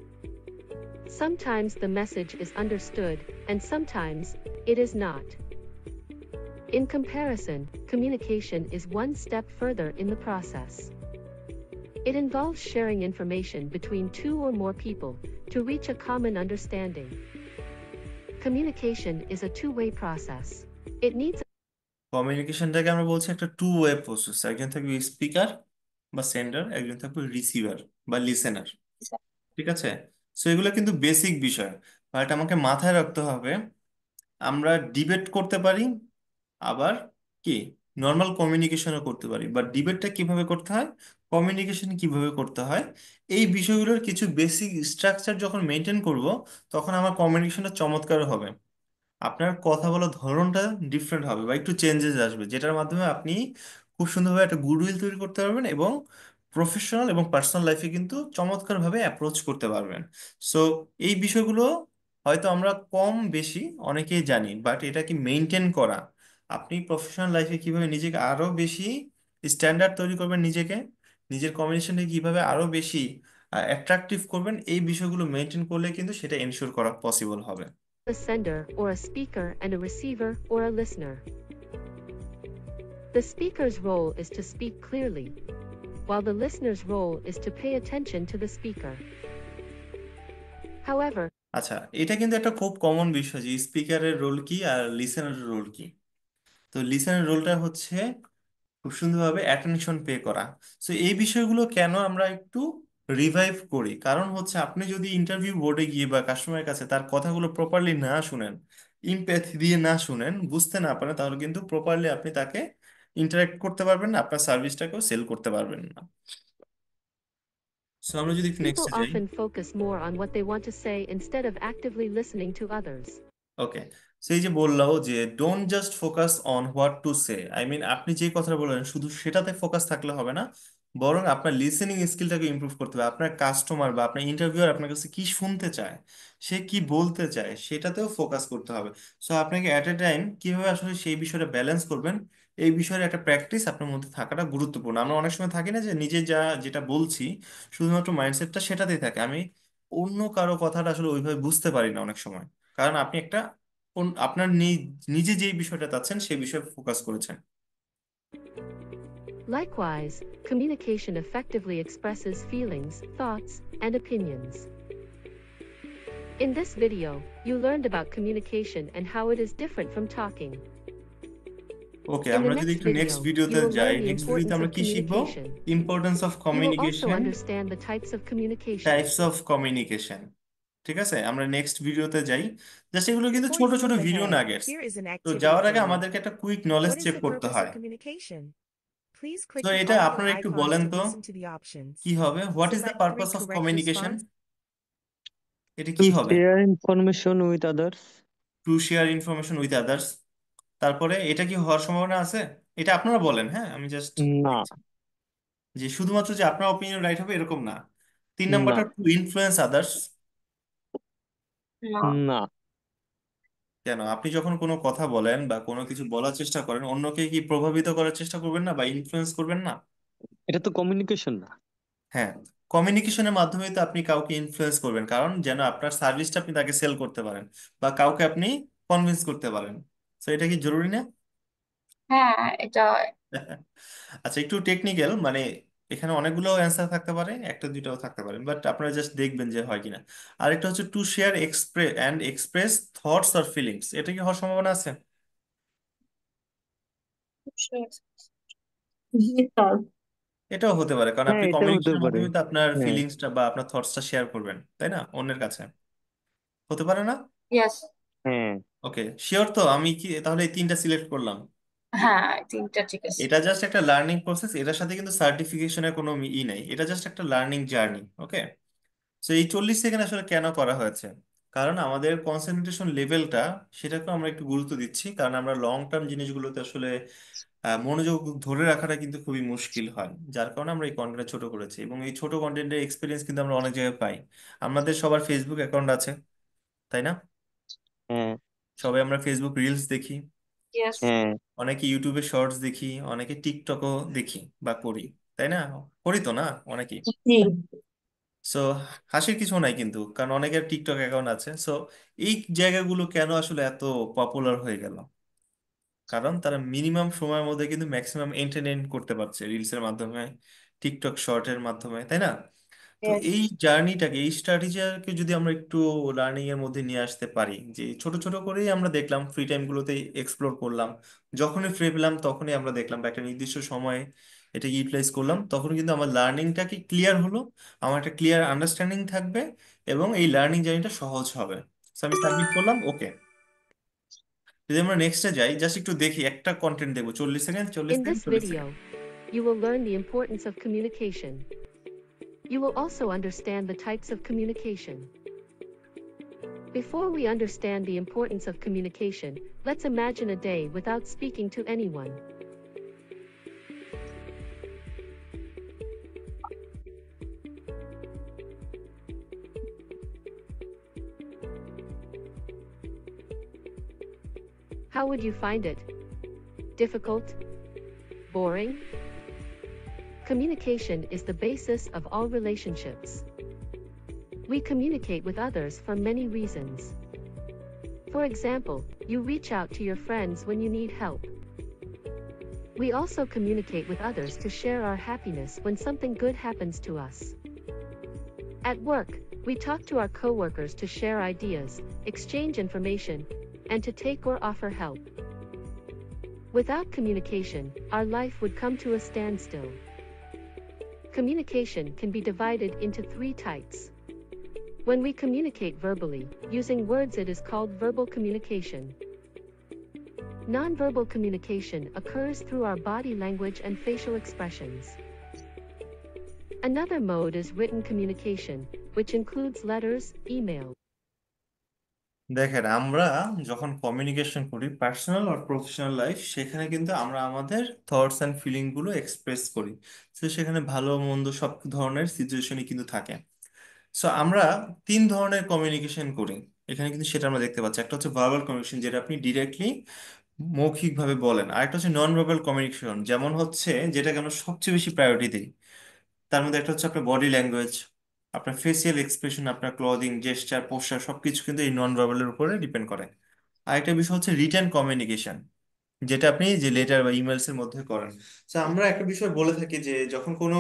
Sometimes the message is understood, and sometimes it is not. In comparison, communication is one step further in the process. It involves sharing information between two or more people to reach a common understanding. Communication is a two-way process. It needs কমিউনিকেশনটাকে আমরা বলছি একটা two way process. একজন থাকবে speaker বা sender, একজন থাকবে receiver বা listener. ঠিক আছে? সো এগুলো কিন্তু বেসিক বিষয়, বাট আমাকে মাথায় রাখতে হবে আমরা ডিবেট করতে পারি, আবার কি নর্মাল কমিউনিকেশনও করতে পারি। বাট ডিবেটটা কিভাবে করতে হয়, কমিউনিকেশন কিভাবে করতে হয়, এই বিষয়গুলোর কিছু বেসিক স্ট্রাকচার যখন মেনটেন করব, তখন আমার কমিউনিকেশনটা চমৎকার হবে। আপনার কথা বলার ধরনটা ডিফারেন্ট হবে বা একটু চেঞ্জেস আসবে, যেটার মাধ্যমে আপনি খুব সুন্দরভাবে একটা গুডউইল তৈরি করতে পারবেন এবং প্রফেশনাল এবং পার্সোনাল লাইফে কিন্তু চমৎকারভাবে অ্যাপ্রোচ করতে পারবেন। সো এই বিষয়গুলো হয়তো আমরা কম বেশি অনেকেই জানি, বাট এটা কি মেনটেন করা, আপনি প্রফেশনাল লাইফে কিভাবে নিজেকে আরো বেশি স্ট্যান্ডার্ড তৈরি করবেন, নিজেকে নিজের কমিউনিকেশনকে কিভাবে আরো বেশি অ্যাট্রাকটিভ করবেন, এই বিষয়গুলো মেনটেন করলে কিন্তু সেটা এনশিওর করা পসিবল হবে। a sender or a speaker and a receiver or a listener. The speaker's role is to speak clearly, while the listener's role is to pay attention to the speaker. However, আচ্ছা, এটা কিন্তু একটা খুব common বিষয় যে স্পিকারের role কি আর লিসেনারের role কি। তো লিসেনার রোলটা হচ্ছে খুব সুন্দরভাবে অ্যাটেনশন পে করা। সো এই বিষয়গুলো কেন আমরা একটু রিভাইভ করি, কারণ হচ্ছে আপনি যদি ইন্টারভিউ বোর্ডে গিয়ে বা কাস্টমারের কাছে তার কথাগুলো প্রপারলি না শুনেন, ইমপ্যাথি দিয়ে না শুনেন, বুঝতে না পারেন, তাহলে কিন্তু প্রপারলি আপনি তাকে ইন্টারাক্ট করতে পারবেন না, আপনার সার্ভিসটাকেও সেল করতে পারবেন না। সো আমরা যদি people নেক্সটে যাই। often focus more on what they want to say instead of actively listening to others. ওকে, সেই যে বললাম যে don't just focus on what to say, I mean আপনি যে কথাটা বললেন শুধু সেটাতে ফোকাস থাকলে হবে না, বরং আপনার লিসেনিং স্কিলটাকে ইমপ্রুভ করতে হবে। আপনার কাস্টমার বা আপনার ইন্টারভিউয়ার আপনার কাছে কি শুনতে চায়, সে কি বলতে চায়, সেটাতেও ফোকাস করতে হবে। সো আপনাকে অ্যাট এ টাইম কিভাবে আসলে সেই বিষয়টা ব্যালেন্স করবেন, এই বিষয়ের একটা প্র্যাকটিস আপনার মধ্যে থাকাটা গুরুত্বপূর্ণ। আমরা অনেক সময় থাকি না যে নিজে যেটা বলছি শুধুমাত্র মাইন্ডসেটটা সেটাতেই থাকে, আমি অন্য কারো কথাটা আসলে ওইভাবে বুঝতে পারি না অনেক সময়, কারণ আপনি একটা আপনার নিজে যেই বিষয়টা চাচ্ছেন সেই বিষয়ে ফোকাস করেছেন। Likewise, communication effectively expresses feelings, thoughts, and opinions. In this video, you learned about communication and how it is different from talking. Okay, In the আমরা যদি next একটু নেক্সট video, you ভিডিওতে will যাই, learn the next ভিডিওতে importance আমরা of কি শিখবো? communication. Importance of You will also communication, understand the types of communication. Types of communication. ঠিক আছে, আমরা নেক্সট ভিডিওতে যাই। জাস্ট এগুলো কিন্তু ছোট 40 ছোট moves video ahead. Nuggets. Here is an তো activity যাওয়ার for আগে you. আমাদেরকে একটা quick knowledge What is check the করতে purpose of হয়। communication? Please তো click the এটা audio আপনারা একটু icons বলেন to তো listen to the options. কি হবে, what is the Select three purpose of correct communication, responses. এটা কি To হবে? share information with others? To share information with others. তারপরে এটা কি হওয়ার সম্ভাবনা আছে? এটা আপনারা বলেন, হ্যাঁ আমি জাস্ট না, দেখছি যে শুধুমাত্র যে আপনার অপিনিয়ন রাইট হবে এরকম না। তিন না, নাম্বারটা টু ইনফ্লুয়েন্স আদার্স। না, না। কেন, আপনি যখন কোনো কথা বলেন বা কোনো কিছু বলার চেষ্টা করেন, অন্যকে কি প্রভাবিত করার চেষ্টা করবেন না বা ইনফ্লুয়েন্স করবেন না? এটা তো কমিউনিকেশন না। হ্যাঁ, কমিউনিকেশনের মাধ্যমে তো আপনি কাউকে ইনফ্লুয়েন্স করবেন, কারণ যেন আপনার সার্ভিসটা আপনি তাকে সেল করতে পারেন বা কাউকে আপনি কনভিন্স করতে পারেন। তো এটা কি জরুরি না? হ্যাঁ, এটা আচ্ছা, একটু টেকনিক্যাল, মানে এখানে অনেকগুলো অ্যান্সার থাকতে পারে, একটা দুইটাও থাকতে পারে, বাট আপনারা জাস্ট দেখবেন যে হয় কিনা। আরেকটা হচ্ছে to share express thoughts or feelings, এটা কি হওয়ার সম্ভাবনা আছে? জি স্যার। এটাও হতে পারে, কারণ হ্যাঁ, আপনি এটা হতে কমিউনিকেশনের পারে। মাধ্যমে তো আপনার হ্যাঁ, ফিলিংসটা বা আপনার থটসটা শেয়ার করবেন, তাই না, অন্যের কাছে। হতে পারে না? ইয়েস। হ্যাঁ। ওকে, শিওর তো? আমি কি তাহলে এই তিনটা সিলেক্ট করলাম? হ্যাঁ, তিনটা ঠিক আছে। এটা জাস্ট একটা লার্নিং প্রসেস, এটার সাথে কিন্তু সার্টিফিকেশনের কোনো নাই, এটা জাস্ট একটা লার্নিং জার্নি। ওকে, তো এই 40 সেকেন্ড আসলে কেন করা হয়েছে, কারণ আমাদের কনসেন্ট্রেশন লেভেলটা সেটাকে আমরা একটু গুরুত্ব দিচ্ছি, কারণ আমরা লং টার্ম জিনিসগুলোতে আসলে মনোযোগ ধরে রাখাটা কিন্তু খুবই মুশকিল হয়, যার কারণে আমরা এই কন্টেন্ট ছোট করেছি। এবং এই ছোট কন্টেন্টের এক্সপিরিয়েন্স কিন্তু আমরা অনেক জায়গায় পাই। আমাদের সবার ফেসবুক অ্যাকাউন্ট আছে, তাই না? হ্যাঁ। সবাই আমরা ফেসবুক রিলস দেখি, ইয়েস। হ্যাঁ, অনেকে ইউটিউবে শর্টস দেখি, অনেকে টিকটকও দেখি বা করি, তাই না? করি তো না অনেকেই। জি। সো হাসির কিছু নাই কিন্তু, কারণ অনেকের টিকটক অ্যাকাউন্ট আছে। সো এই জায়গাগুলো কেন আসলে এত পপুলার হয়ে গেল? কারণ তারা মিনিমাম সময়ের মধ্যে কিন্তু ম্যাক্সিমাম এন্টারটেইন করতে পারছে রিলসের মাধ্যমে, টিকটক শর্টের মাধ্যমে, তাই না? তো ইয়েস। এই জার্নিটাকে, এই স্ট্র্যাটেজিকে যদি আমরা একটু লার্নিং এর মধ্যে নিয়ে আসতে পারি, যে ছোট ছোট করেই আমরা দেখলাম ফ্রি টাইম গুলোতে এক্সপ্লোর করলাম, যখনই ফ্রি পেলাম তখনই আমরা দেখলাম বা একটা নির্দিষ্ট সময়ে এটা ইউটিলাইজ করলাম, তখন কিন্তু আমার লার্নিংটাকে ক্লিয়ার হলো, আমার একটা ক্লিয়ার আন্ডারস্ট্যান্ডিং থাকবে, এবং এই লার্নিং জার্নিটা সহজ হবে। So আমি সাবমিট করলাম, ওকে। যদি আমরা নেক্সটে যাই, জাস্ট একটু দেখি, একটা কন্টেন্ট দেখবো, 40 সেকেন্ড, চল্লিশ In second this 40 second. video, you will learn the importance of communication. You will also understand the types of communication. Before we understand the importance of communication, let's imagine a day without speaking to anyone. How would you find it? Difficult? Boring? Communication is the basis of all relationships. We communicate with others for many reasons. For example, you reach out to your friends when you need help. We also communicate with others to share our happiness when something good happens to us. At work, we talk to our coworkers to share ideas, exchange information, and to take or offer help. Without communication, our life would come to a standstill. Communication can be divided into 3 types. When we communicate verbally, using words, it is called verbal communication. Nonverbal communication occurs through our body language and facial expressions. Another mode is written communication, which includes letters, email. দেখেন, আমরা যখন communication করি, personal আর professional life, সেখানে কিন্তু আমরা আমাদের thoughts and feeling গুলো express করি। তো সেখানে ভালো মন্দ সব ধরনের সিচুয়েশনই কিন্তু থাকে। সো আমরা 3 ধরনের কমিউনিকেশন করি এখানে, কিন্তু সেটা আমরা দেখতে পাচ্ছি। একটা হচ্ছে ভার্বাল কমিউনিকেশন, যেটা আপনি ডিরেক্টলি মৌখিকভাবে বলেন। আরেকটা হচ্ছে নন ভার্বাল কমিউনিকেশন, যেমন হচ্ছে যেটাকে আমরা সবচেয়ে বেশি প্রায়োরিটি দিই। তার মধ্যে একটা হচ্ছে আপনার বডি ল্যাঙ্গুয়েজ, আপনার ফেসিয়াল এক্সপ্রেশন, আপনার ক্লদিং, জেস্টার, পোস্টার, সবকিছু কিন্তু এই নন ভার্বালের উপরে ডিপেন্ড করে। আরেকটা বিষয় হচ্ছে রিটেন কমিউনিকেশন, যেটা আপনি যে লেটার বা ইমেলস এর মধ্যে করেন। তো আমরা একটা বিষয় বলে থাকি যে যখন কোনো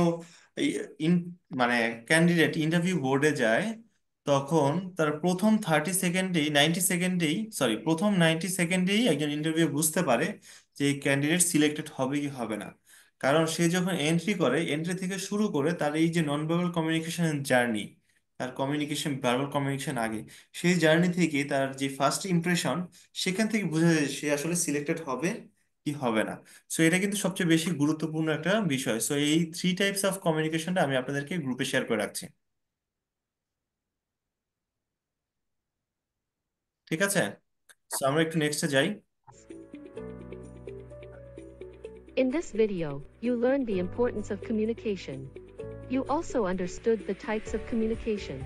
এই ইন মানে ক্যান্ডিডেট ইন্টারভিউ বোর্ডে যায়, তখন তার প্রথম 30 সেকেন্ডেই, 90 সেকেন্ডেই, সরি, প্রথম 90 সেকেন্ডেই একজন ইন্টারভিউ বুঝতে পারে যে এই ক্যান্ডিডেট সিলেক্টেড হবে কি হবে না। কারণ সে যখন এন্ট্রি করে, এন্ট্রি থেকে শুরু করে তার এই যে নন ভার্বাল কমিউনিকেশন জার্নি, তার কমিউনিকেশন, ভার্বাল কমিউনিকেশন আগে, সেই জার্নি থেকে তার যে ফার্স্ট ইমপ্রেশন, সেখান থেকে বোঝা যায় যে সে আসলে সিলেক্টেড হবে কি হবে না। সো এটা কিন্তু সবচেয়ে বেশি গুরুত্বপূর্ণ একটা বিষয়। সো এই 3 টাইপস অফ কমিউনিকেশনটা আমি আপনাদেরকে গ্রুপে শেয়ার করে রাখছি। ঠিক আছে? সো আমরা একটু নেক্সটে যাই। In this video, you learned the importance of communication. You also understood the types of communication.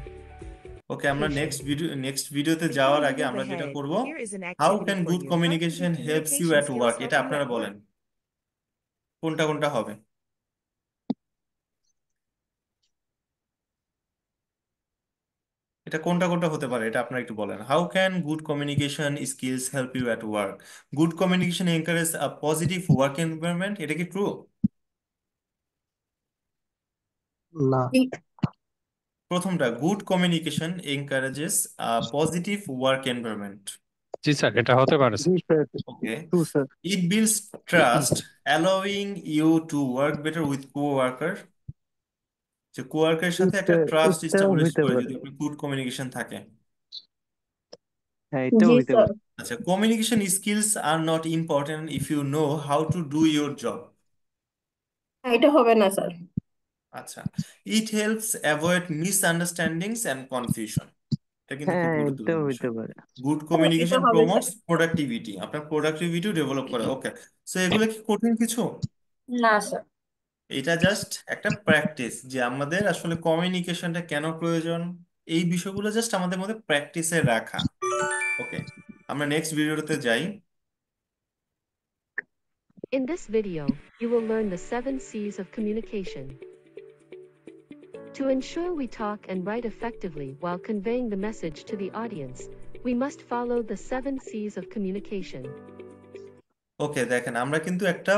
ওকে, আমরা নেক্সট ভিডিওতে Before যাওয়ার we আগে move আমরা যেটা ahead, করব, here is an how activity can for good you. How can communication good হেল্পস ইউ communication at skills work, help এটা you আপনারা at বলেন work? কোনটা কোনটা হবে। এটা কোনটা কোনটা হতে পারে, এটা আপনারা একটু বলেন। How can good communication skills help you at work? Good communication encourage a positive work environment, এটা কি ট্রু? না। জি। প্রথমটা, good communication encourages a positive work environment. জি স্যার, এটা হতে পারে জি sir. Sir, okay. True sir. It builds trust, allowing you to work better with coworker. যে কোওয়ার্কারের সাথে একটা ট্রাস্ট এটাও এস্টাবলিশ হইতে করে পারে। যদি আপনার গুড কমিউনিকেশন থাকে। হ্যাঁ, এটাও জি হইতে স্যার। পারে। আচ্ছা, communication skills are not important if you know how to do your job. হ্যাঁ, এটা হবে না স্যার। আচ্ছা, it helps avoid misunderstandings and confusion. এটা কিন্তু খুব হ্যাঁ, এটাও গুরুত্বপূর্ণ হইতে বিষয়। পারে। গুড হ্যাঁ, এটা কমিউনিকেশন হবে স্যার। প্রমোটস প্রোডাক্টিভিটি, আপনার প্রোডাক্টিভিটিও ডেভেলপ করে। ওকে। সো এগুলো কি কঠিন কিছু? না স্যার। এটা জাস্ট একটা প্র্যাকটিস, যে আমাদের আসলে কমিউনিকেশনটা কেন প্রয়োজন, এই বিষয়গুলো জাস্ট আমাদের মধ্যে প্র্যাকটিসে রাখা। ওকে, আমরা নেক্সট ভিডিওতে যাই। In this video, you will learn the 7 C's of communication. To ensure we talk and write effectively while conveying the message to the audience, we must follow the 7 C's of communication. ওকে, দেখেন আমরা কিন্তু একটা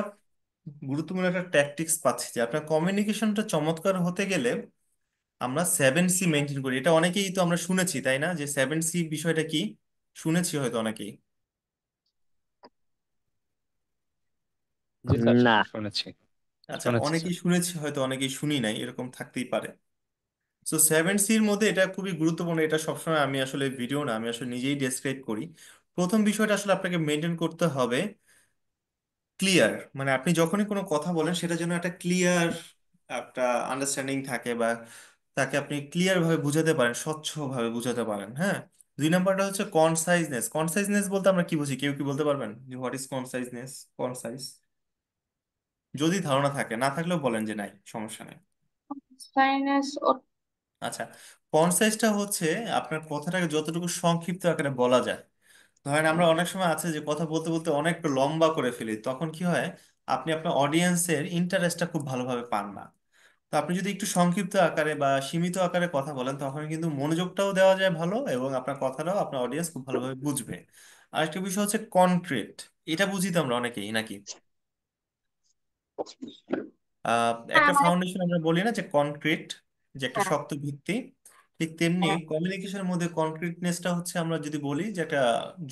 গুরুত্বপূর্ণ একটা tactics পাচ্ছি যে আপনার কমিউনিকেশনটা চমৎকার হতে গেলে আমরা 7C মেনটেন করি। এটা অনেকেই তো আমরা শুনেছি, তাই না, যে 7C বিষয়টা কি শুনেছি হয়তো অনেকেই। জি স্যার, না। শুনেছি আচ্ছা, শুনেছি স্যার। অনেকেই শুনেছি হয়তো অনেকেই শুনি নাই, এরকম থাকতেই পারে। সো 7Cর মধ্যে এটা খুবই গুরুত্বপূর্ণ। এটা সবসময় আমি আসলে ভিডিও না, আমি আসলে নিজেই ডেসক্রাইব করি। প্রথম বিষয়টা আসলে আপনাকে মেনটেন করতে হবে ক্লিয়ার। মানে আপনি যখনই কোনো কথা বলেন সেটা যেন একটা ক্লিয়ার একটা আন্ডারস্ট্যান্ডিং থাকে, বা তাকে আপনি ক্লিয়ার ভাবে বুঝাতে পারেন, স্বচ্ছভাবে বুঝাতে পারেন। হ্যাঁ, 2 নম্বরটা হচ্ছে কনসাইজনেস। কনসাইজনেস বলতে আমরা কি বুঝি, কেউ কি বলতে পারবেন যে হোয়াট ইজ কনসাইজনেস? কনসাইজ যদি ধারণা থাকে, না থাকলেও বলেন যে নাই, সমস্যা নেই। সাইনাস ও আচ্ছা, কনসাইজটা হচ্ছে আপনার কথাটাকে যতটুকু সংক্ষিপ্ত আকারে বলা যায়। ধরেন আমরা অনেক সময় আছে যে কথা বলতে বলতে অনেক লম্বা করে ফেলি, তখন কি হয়, আপনি আপনার অডিয়েন্সের ইন্টারেস্টটা খুব ভালোভাবে পান না। তো আপনি যদি একটু সংক্ষিপ্ত আকারে বা সীমিত আকারে কথা বলেন, তখন কিন্তু মনোযোগটাও দেওয়া যায় ভালো, এবং আপনার কথাটাও আপনার অডিয়েন্স খুব ভালোভাবে বুঝবে। আরেকটা বিষয় হচ্ছে কনক্রিট। এটা বুঝি তো আমরা অনেকেই, নাকি? হ্যাঁ একটা মানে ফাউন্ডেশন আমরা বলি না যে কনক্রিট, যে একটা হ্যাঁ শক্ত ভিত্তি। ঠিক তেমনি হ্যাঁ কমিউনিকেশনের মধ্যে কনক্রিটনেসটা হচ্ছে, আমরা যদি বলি যে একটা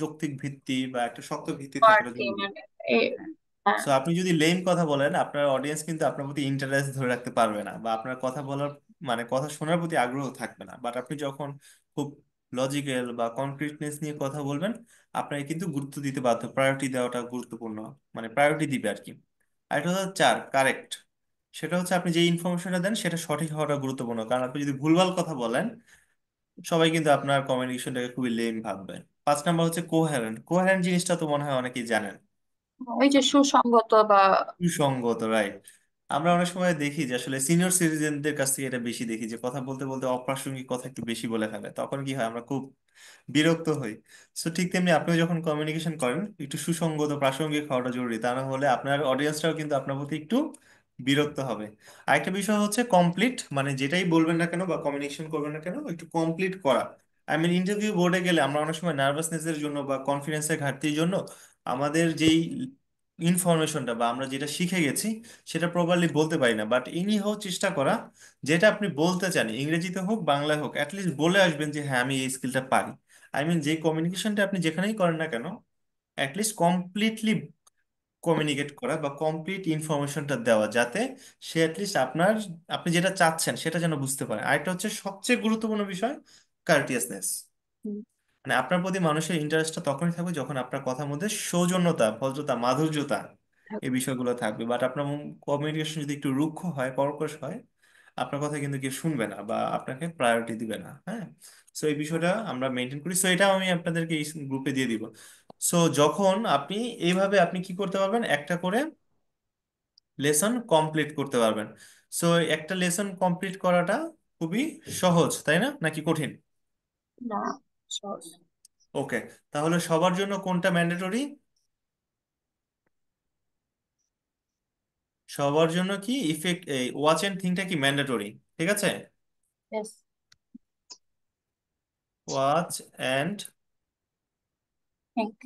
যৌক্তিক ভিত্তি বা একটা শক্ত ভিত্তি থাকাটা পার্টি জরুরি। মানে হ্যাঁ সো আপনি যদি লেম কথা বলেন, আপনার অডিয়েন্স কিন্তু আপনার প্রতি ইন্টারেস্ট ধরে রাখতে পারবে না, বা আপনার কথা বলার মানে কথা শোনার প্রতি আগ্রহ থাকবে না। বাট আপনি যখন খুব লজিক্যাল বা কনক্রিটনেস নিয়ে কথা বলবেন, আপনাকে কিন্তু গুরুত্ব দিতে বাধ্য, প্রায়োরিটি দেওয়াটা গুরুত্বপূর্ণ, মানে প্রায়োরিটি দিবে আর কি। আরেকটা হচ্ছে 4, কারেক্ট। সেটা হচ্ছে আপনি যে ইনফরমেশনটা দেন সেটা সঠিক হওয়াটা গুরুত্বপূর্ণ, কারণ আপনি যদি ভুলভাল কথা বলেন, সবাই কিন্তু আপনার কমিউনিকেশনটাকে খুবই লেম ভাববে। 5 নম্বর হচ্ছে কোহেরেন্ট। কোহেরেন্ট জিনিসটা তো মনে হয় অনেকেই জানেন। ওই যে সুসংগত বা সুসংগত, রাইট। আমরা অনেক সময় দেখি যে আসলে সিনিয়র সিটিজেনদের কাছ থেকে এটা বেশি দেখি, যে কথা বলতে বলতে অপ্রাসঙ্গিক কথা একটু বেশি বলে ফেলে, তখন কি হয়, আমরা খুব বিরক্ত হই। সো ঠিক তেমনি আপনিও যখন কমিউনিকেশন করেন, একটু সুসংগত প্রাসঙ্গিক হওয়াটা জরুরি, তা না হলে আপনার অডিয়েন্সটাও কিন্তু আপনার প্রতি একটু বিরক্ত হবে। আরেকটা বিষয় হচ্ছে কমপ্লিট, মানে যেটাই বলবেন না কেন বা কমিউনিকেশন করবেন না কেন, একটু কমপ্লিট করা। আই মিন ইন্টারভিউ বোর্ডে গেলে আমরা অনেক সময় নার্ভাসনেসের জন্য বা কনফিডেন্সের ঘাটতির জন্য আমাদের যেই ইনফরমেশনটা বা আমরা যেটা শিখে গেছি সেটা প্রপারলি বলতে পারি না। বাট ইনি হোক চেষ্টা করা, যেটা আপনি বলতে চান, ইংরেজিতে হোক বাংলায় হোক, অ্যাটলিস্ট বলে আসবেন যে হ্যাঁ আমি এই স্কিলটা পারি। আই মিন যে কমিউনিকেশনটা আপনি যেখানেই করেন না কেন, অ্যাটলিস্ট কমপ্লিটলি কমিউনিকেট করা বা কমপ্লিট ইনফরমেশনটা দেওয়া, যাতে সে অ্যাটলিস্ট আপনার, আপনি যেটা চাচ্ছেন সেটা যেন বুঝতে পারে। আরেকটা হচ্ছে সবচেয়ে গুরুত্বপূর্ণ বিষয়, কার্টিয়াসনেস। মানে আপনার প্রতি মানুষের ইন্টারেস্টটা তখনই থাকবে যখন আপনার কথার মধ্যে সৌজন্যতা, ভদ্রতা, মাধুর্যতা, এই বিষয়গুলো থাকবে। বাট আপনার কমিউনিকেশন যদি একটু রুক্ষ হয়, কর্কশ হয়, আপনার কথা কিন্তু কেউ শুনবে না বা আপনাকে প্রায়োরিটি দিবে না। হ্যাঁ, সো এই বিষয়টা আমরা মেনটেন করি। সো এটা আমি আপনাদেরকে এই গ্রুপে দিয়ে দিব। সো যখন আপনি এইভাবে আপনি কি করতে পারবেন, একটা করে লেসন কমপ্লিট করতে পারবেন। সো একটা লেসন কমপ্লিট করাটা খুবই সহজ, তাই না, নাকি কঠিন? না সহজ। ওকে, তাহলে সবার জন্য কোনটা ম্যান্ডেটরি? সবার জন্য কি ইফেক্ট, এই ওয়াচ এন্ড থিংটা কি ম্যান্ডেটরি? ঠিক আছে, Yes. Watch and Think.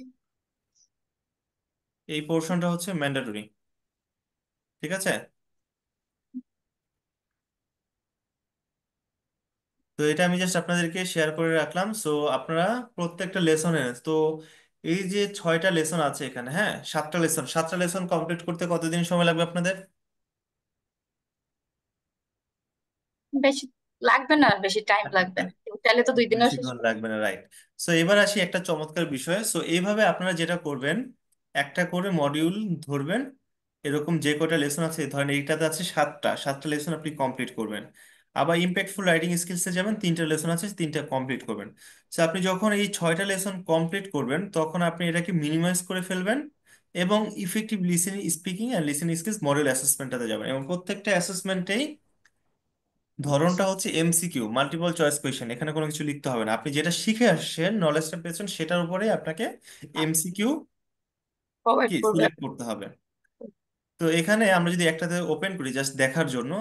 এই পোর্শনটা হচ্ছে ম্যান্ডেটরি। ঠিক আছে, তো এটা আমি জাস্ট আপনাদেরকে শেয়ার করে রাখলাম। সো আপনারা প্রত্যেকটা লেসনে, তো এই যে 6টা লেসন আছে এখানে, হ্যাঁ 7টা লেসন কমপ্লিট করতে কতদিন সময় লাগবে আপনাদের? বেশি লাগবে না, বেশি টাইম লাগবে না, চাইলে তো 2 দিনেও শেষ বেশিক্ষণ করতে লাগবে না, রাইট। সো এবার আসি একটা চমৎকার বিষয়। সো এইভাবে আপনারা যেটা করবেন, একটা করে মডিউল ধরবেন, এরকম যে কটা লেসন আছে, ধরেন এইটাতে আছে 7টা লেসন আপনি কমপ্লিট করবেন। আবার ইম্প্যাক্টফুল রাইটিং স্কিলসে যাবেন, 3টা লেসন আছে, 3টা কমপ্লিট করবেন। সো আপনি যখন এই 6টা লেসন কমপ্লিট করবেন, তখন আপনি এটাকে মিনিমাইজ করে ফেলবেন, এবং effective listening, speaking and listening skills model অ্যাসেসমেন্টটাতে যাবেন। এবং প্রত্যেকটা অ্যাসেসমেন্টেই ধরনটা হচ্ছে এমসিকিউ, মাল্টিপল চয়েস কোয়েশ্চেন। এখানে কোনো কিছু লিখতে হবে না, আপনি যেটা শিখে আসছেন, নলেজটা পেয়েছেন, সেটার উপরেই আপনাকে এমসিকিউ প্রোভাইড কি করবে। সিলেক্ট করতে হবে। তো এখানে আমরা যদি একটাতে ওপেন করি জাস্ট দেখার জন্য,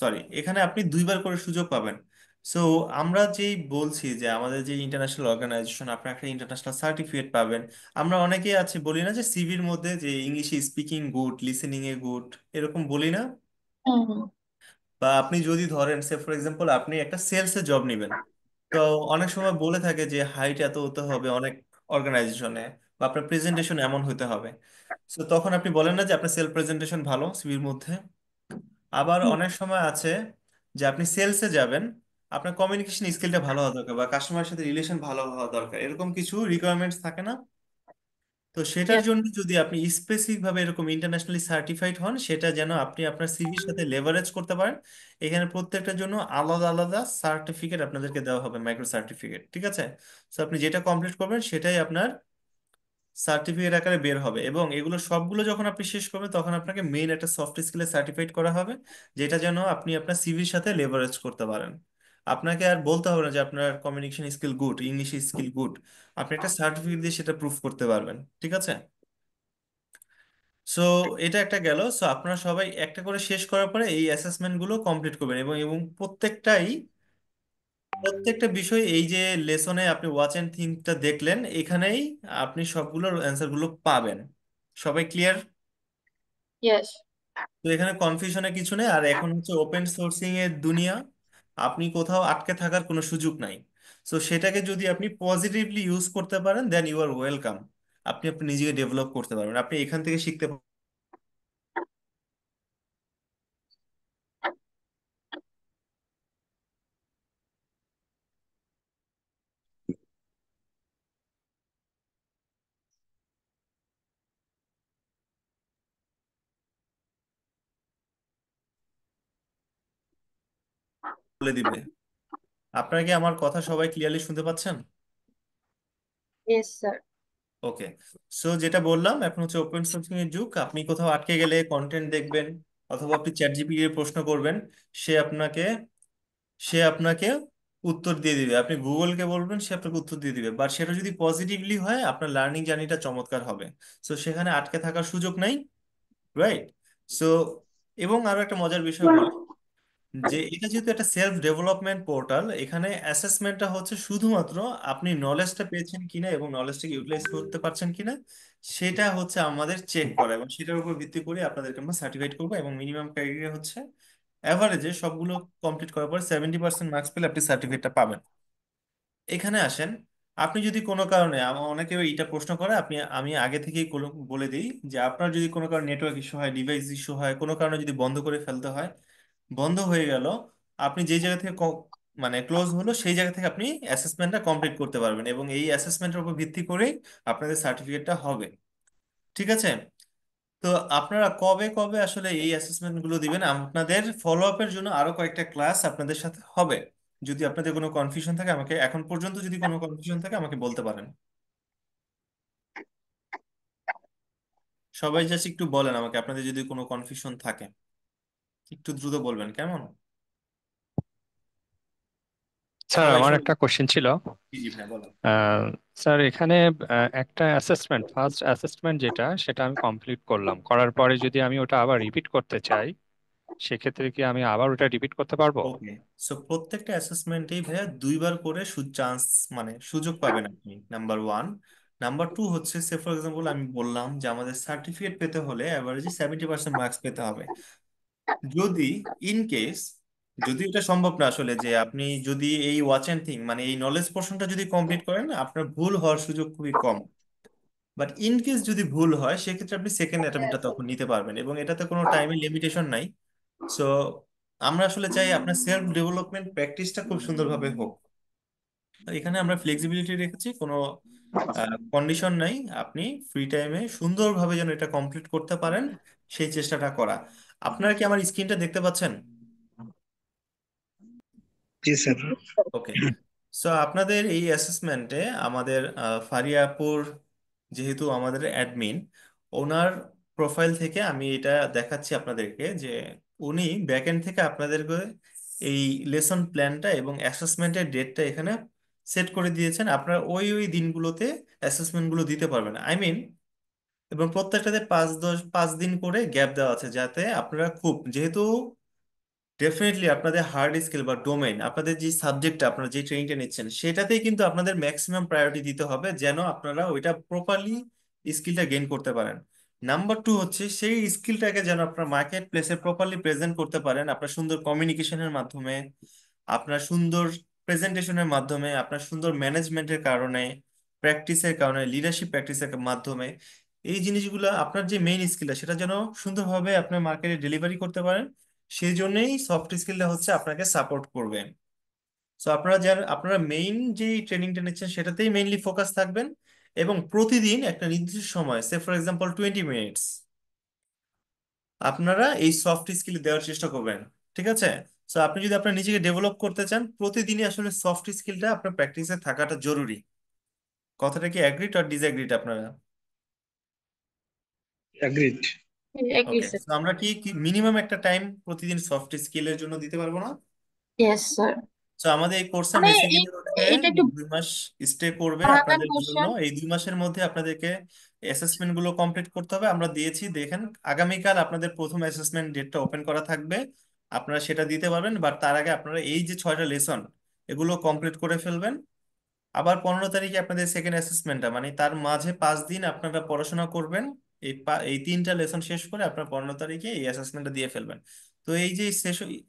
সরি, এখানে আপনি দুইবার করে সুযোগ পাবেন। সো আমরা যেই বলছি যে আমাদের যে ইন্টারন্যাশনাল অর্গানাইজেশন, আপনার একটা ইন্টারন্যাশনাল সার্টিফিকেট পাবেন। আমরা অনেকেই আছে বলি না যে সিভির মধ্যে যে ইংলিশে speaking good, listening a good, এরকম বলি না? হুম হুম। বা আপনি যদি ধরেন সে ফর এক্সাম্পল আপনি একটা সেলসে জব নেবেন, তো অনেক সময় বলে থাকে যে হাইট এত হতে হবে অনেক অর্গানাইজেশনে, বা আপনার প্রেজেন্টেশন এমন হতে হবে। তো তখন আপনি বলেন না যে আপনার সেলফ প্রেজেন্টেশন ভালো সিভির মধ্যে। আবার অনেক সময় আছে যে আপনি সেলসে যাবেন, আপনার কমিউনিকেশন স্কিলটা ভালো হওয়া দরকার বা কাস্টমারের সাথে রিলেশন ভালো হওয়া দরকার, এরকম কিছু রিকোয়ারমেন্টস থাকে না? তো সেটার Yes. জন্য যদি আপনি স্পেসিফিক ভাবে এরকম ইন্টারন্যাশনালি সার্টিফাইড হন, সেটা যেন আপনি আপনার সিভির সাথে লেভারেজ করতে পারেন। এখানে প্রত্যেকটার জন্য আলাদা আলাদা সার্টিফিকেট আপনাদেরকে দেওয়া হবে, মাইক্রো সার্টিফিকেট, ঠিক আছে? তো আপনি যেটা কমপ্লিট করবেন সেটাই আপনার সার্টিফিকেট আকারে বের হবে, এবং এগুলো সবগুলো যখন আপনি শেষ করবেন তখন আপনাকে মেইন একটা সফট স্কিলে সার্টিফাইড করা হবে, যেটা যেন আপনি আপনার সিভির সাথে লেভারেজ করতে পারেন। আপনাকে আর বলতে হবে না যে আপনার communication skill good, English skill good. আপনি একটা সার্টিফিকেট দিয়ে সেটা প্রুফ করতে পারবেন, ঠিক আছে? সো এটা একটা গেল। সো আপনারা সবাই একটা করে শেষ করার পরে এই অ্যাসেসমেন্ট গুলো কমপ্লিট করবেন, এবং এবং প্রত্যেকটা বিষয় এই যে লেসনে আপনি ওয়াচ এন্ড থিঙ্কটা দেখলেন, এখানেই আপনি সবগুলোর অ্যান্সার গুলো পাবেন। সবাই ক্লিয়ার? Yes. তো এখানে কনফিউশনের কিছু নেই, আর এখন হচ্ছে ওপেন সোর্সিং এর দুনিয়া। আপনি কোথাও আটকে থাকার কোনো সুযোগ নাই। সো সেটাকে যদি আপনি পজিটিভলি ইউজ করতে পারেন, দেন ইউ আর ওয়েলকাম। আপনি আপনি নিজেকে ডেভেলপ করতে পারবেন, আপনি এখান থেকে শিখতে বলে দিবে। আপনারা কি আমার কথা সবাই ক্লিয়ারলি শুনতে পাচ্ছেন? Yes, sir. ওকে। সো যেটা বললাম, এখন হচ্ছে ওপেন সোর্সিং এর যুগ। আপনি কোথাও আটকে গেলে কন্টেন্ট দেখবেন, অথবা আপনি চ্যাট জিপিটি এর প্রশ্ন করবেন, সে আপনাকে সে আপনাকে উত্তর দিয়ে দিবে। আপনি গুগলকে বলবেন, সে আপনাকে উত্তর দিয়ে দিবে, বাট সেটা যদি পজিটিভলি হয় আপনার লার্নিং জার্নিটা চমৎকার হবে। সো সেখানে আটকে থাকার সুযোগ নাই, রাইট? সো এবং আরো একটা মজার বিষয় বলি, যে এটা যেহেতু একটা সেলফ ডেভেলপমেন্ট পোর্টাল, এখানে অ্যাসেসমেন্টটা হচ্ছে শুধুমাত্র আপনি নলেজটা পেয়েছেন কিনা এবং নলেজটাকে ইউটিলাইজ করতে পারছেন কিনা, সেটা হচ্ছে আমাদের চেক করা, এবং সেটার উপর ভিত্তি করে আপনাদেরকে আমরা সার্টিফাইড করবো। এবং মিনিমাম ক্রাইটেরিয়া হচ্ছে অ্যাভারেজে সবগুলো কমপ্লিট করার পর 70% মার্কস পেলে আপনি সার্টিফিকেটটা পাবেন। এখানে আসেন, আপনি যদি কোনো কারণে অনেকে এইটা প্রশ্ন করে, আমি আগে থেকেই বলে দিই যে আপনার যদি কোনো কারণে নেটওয়ার্ক ইস্যু হয়, ডিভাইস ইস্যু হয়, কোনো কারণে যদি বন্ধ করে ফেলতে হয়, বন্ধ হয়ে গেল, আপনি যেই জায়গা থেকে মানে ক্লোজ হলো সেই জায়গা থেকে আপনি অ্যাসেসমেন্টটা কমপ্লিট করতে পারবেন, এবং এই অ্যাসেসমেন্টের উপর ভিত্তি করেই আপনাদের সার্টিফিকেটটা হবে, ঠিক আছে? তো আপনারা কবে কবে আসলে এই অ্যাসেসমেন্ট গুলো দিবেন? আপনাদের ফলো আপের জন্য আরো কয়েকটা ক্লাস আপনাদের সাথে হবে। যদি আপনাদের কোনো কনফিউশন থাকে আমাকে, এখন পর্যন্ত যদি কোনো কনফিউশন থাকে আমাকে বলতে পারেন। সবাই জাস্ট একটু বলেন আমাকে আপনাদের যদি কোনো কনফিউশন থাকে, একটু দ্রুত বলবেন, কেমন? স্যার সবাই আমার সবাই একটা কোশ্চেন ছিল। জি জি ভাই বলেন। আহ, স্যার এখানে একটা অ্যাসেসমেন্ট, ফার্স্ট অ্যাসেসমেন্ট যেটা, সেটা আমি কমপ্লিট করলাম, করার পরে যদি আমি ওটা আবার রিপিট করতে চাই, সেক্ষেত্রে কি আমি আবার ওটা রিপিট করতে পারবো? ওকে। সো প্রত্যেকটা অ্যাসেসমেন্টেই ভাইয়া দুইবার করে চান্স, মানে সুযোগ পাবেন আপনি, নাম্বার ওয়ান। নাম্বার টু হচ্ছে সে ফর এক্সাম্পল আমি বললাম যে আমাদের সার্টিফিকেট পেতে হলে অ্যাভারেজে 70% মার্কস পেতে হবে। যদি ইন কেস, যদি এটা সম্ভব না আসলে, যে আপনি যদি এই ওয়াচ অ্যান্ড থিং মানে এই নলেজ পোর্শনটা যদি কমপ্লিট করেন, আপনার ভুল হওয়ার সুযোগ খুবই কম। বাট ইন কেস যদি ভুল হয়, সেক্ষেত্রে আপনি সেকেন্ড অ্যাটেম্পটটা তখন নিতে পারবেন, এবং এটাতে কোনো টাইমের লিমিটেশন নাই। সো আমরা আসলে চাই আপনার সেলফ ডেভেলপমেন্ট প্র্যাকটিসটা খুব সুন্দরভাবে হোক। তো এখানে আমরা ফ্লেক্সিবিলিটি রেখেছি, কোনো কন্ডিশন নাই। আপনি ফ্রি টাইমে সুন্দরভাবে যেন এটা কমপ্লিট করতে পারেন, সেই চেষ্টাটা করা। আপনারা কি আমার স্ক্রিনটা দেখতে পাচ্ছেন? জি স্যার। ওকে। সো আপনাদের এই অ্যাসেসমেন্টে আমাদের ফারিয়াপুর, যেহেতু আমাদের অ্যাডমিন, ওনার প্রোফাইল থেকে আমি এটা দেখাচ্ছি আপনাদেরকে যে উনি ব্যাকএন্ড থেকে আপনাদেরকে এই লেসন প্ল্যানটা এবং অ্যাসেসমেন্টের ডেটটা এখানে সেট করে দিয়েছেন। আপনারা ওই ওই দিনগুলোতে অ্যাসেসমেন্টগুলো দিতে পারবেন। আই মিন এবং প্রত্যেকটাতে 5 দিন করে গ্যাপ দেওয়া আছে, যাতে আপনারা খুব, যেহেতু ডেফিনেটলি আপনাদের হার্ড স্কিল বা ডোমেইন, আপনাদের যে সাবজেক্টটা আপনারা যে ট্রেনিংটা নিচ্ছেন সেটাতেই কিন্তু আপনাদের ম্যাক্সিমাম প্রায়োরিটি দিতে হবে, যেন আপনারা ওইটা প্রপারলি স্কিলটা গেইন করতে পারেন। নাম্বার 2 হচ্ছে সেই স্কিলটাকে যেন আপনার মার্কেট প্লেসে প্রপারলি প্রেজেন্ট করতে পারেন, আপনার সুন্দর কমিউনিকেশনের মাধ্যমে, আপনার সুন্দর প্রেজেন্টেশনের মাধ্যমে, আপনার সুন্দর ম্যানেজমেন্টের কারণে, প্র্যাকটিসের কারণে, লিডারশিপ প্র্যাকটিসের মাধ্যমে। এই জিনিসগুলো আপনার যে মেইন স্কিলটা সেটা যেন সুন্দরভাবে আপনার মার্কেটে ডেলিভারি করতে পারেন, সেই জন্যই সফট স্কিলটা হচ্ছে আপনাকে সাপোর্ট করবে। সো আপনারা মেইন যে ট্রেনিংটা নিচ্ছেন সেটাতেই মেইনলি ফোকাস থাকবেন, এবং প্রতিদিন একটা নির্দিষ্ট সময়, সে ফর এক্সাম্পল 20 মিনিটস, আপনারা এই সফট স্কিল দেওয়ার চেষ্টা করবেন। ঠিক আছে? সো আপনি যদি আপনার নিজেকে ডেভেলপ করতে চান, প্রতিদিনই আসলে সফট স্কিলটা আপনার প্র্যাকটিসে থাকাটা জরুরি। কথাটা কি অ্যাগ্রিড আর ডিসঅ্যাগ্রিড আপনারা? অ্যাগ্রিড। এগ্রি ওকে, স্যার। তো আমরা কি মিনিমাম একটা টাইম প্রতিদিন সফট স্কিলের জন্য দিতে পারবো না? Yes sir. তো আমাদের এই কোর্সটা মানে বেসিক্যালি হচ্ছে এটা একটু 2 মাস স্টে করবে ভালো আপনাদের জন্য। কোশ্চেন। এই 2 মাসের মধ্যে আপনাদেরকে অ্যাসেসমেন্ট গুলো কমপ্লিট করতে হবে, আমরা দিয়েছি দেখেন। আগামীকাল আপনাদের প্রথম অ্যাসেসমেন্ট ডেটটা ওপেন করা থাকবে, আপনারা সেটা দিতে পারবেন, বাট তার আগে আপনারা এই যে 6টা লেসন এগুলো কমপ্লিট করে ফেলবেন। আবার 15 তারিখে আপনাদের সেকেন্ড অ্যাসেসমেন্টটা, মানে তার মাঝে 5 দিন আপনারা পড়াশোনা করবেন। এই 3টা লেসন শেষ করে আপনার 15 তারিখে এই অ্যাসেসমেন্টটা দিয়ে ফেলবেন। তো এই যে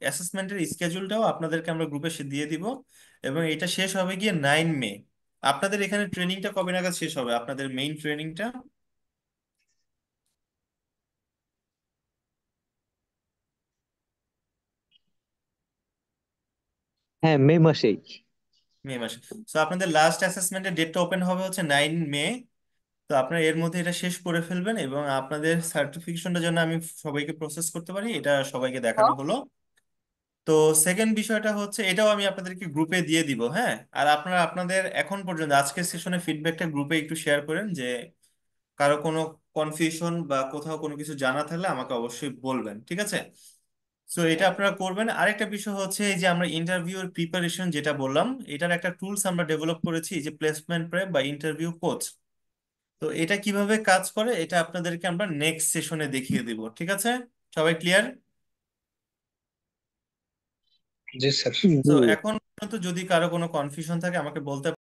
অ্যাসেসমেন্টের স্কেজুলটাও আপনাদেরকে আমরা গ্রুপে দিয়ে দিব, এবং এটা শেষ হবে গিয়ে 9 মে। আপনাদের এখানে ট্রেনিংটা কবে নাগাদ শেষ হবে, আপনাদের মেইন ট্রেনিংটা? হ্যাঁ, মে মাসেই। মে মাসে। তো আপনাদের লাস্ট অ্যাসেসমেন্টের ডেটটা ওপেন হবে হচ্ছে 9 মে। তো আপনারা এর মধ্যে এটা শেষ করে ফেলবেন, এবং আপনাদের সার্টিফিকেশনটা যেন আমি সবাইকে প্রসেস করতে পারি, এটা সবাইকে দেখানো হলো। তো সেকেন্ড বিষয়টা হচ্ছে, এটাও আমি আপনাদেরকে গ্রুপে দিয়ে দিব, হ্যাঁ। আর আপনারা আপনাদের এখন পর্যন্ত আজকের সেশনের ফিডব্যাকটা গ্রুপে একটু শেয়ার করেন, যে কারো কোনো কনফিউশন বা কোথাও কোনো কিছু জানা থাকলে আমাকে অবশ্যই বলবেন, ঠিক আছে? সো এটা আপনারা করবেন। আরেকটা বিষয় হচ্ছে, এই যে আমরা ইন্টারভিউর প্রিপারেশন যেটা বললাম, এটার একটা টুলস আমরা ডেভেলপ করেছি, এই যে প্লেসমেন্ট প্রেপ বা ইন্টারভিউ কোচ। তো এটা কিভাবে কাজ করে এটা আপনাদেরকে আমরা নেক্সট সেশনে দেখিয়ে দিব, ঠিক আছে? সবাই ক্লিয়ার? জি স্যার। তো জি। এখন পর্যন্ত যদি কারো কোনো কনফিউশন থাকে আমাকে বলতে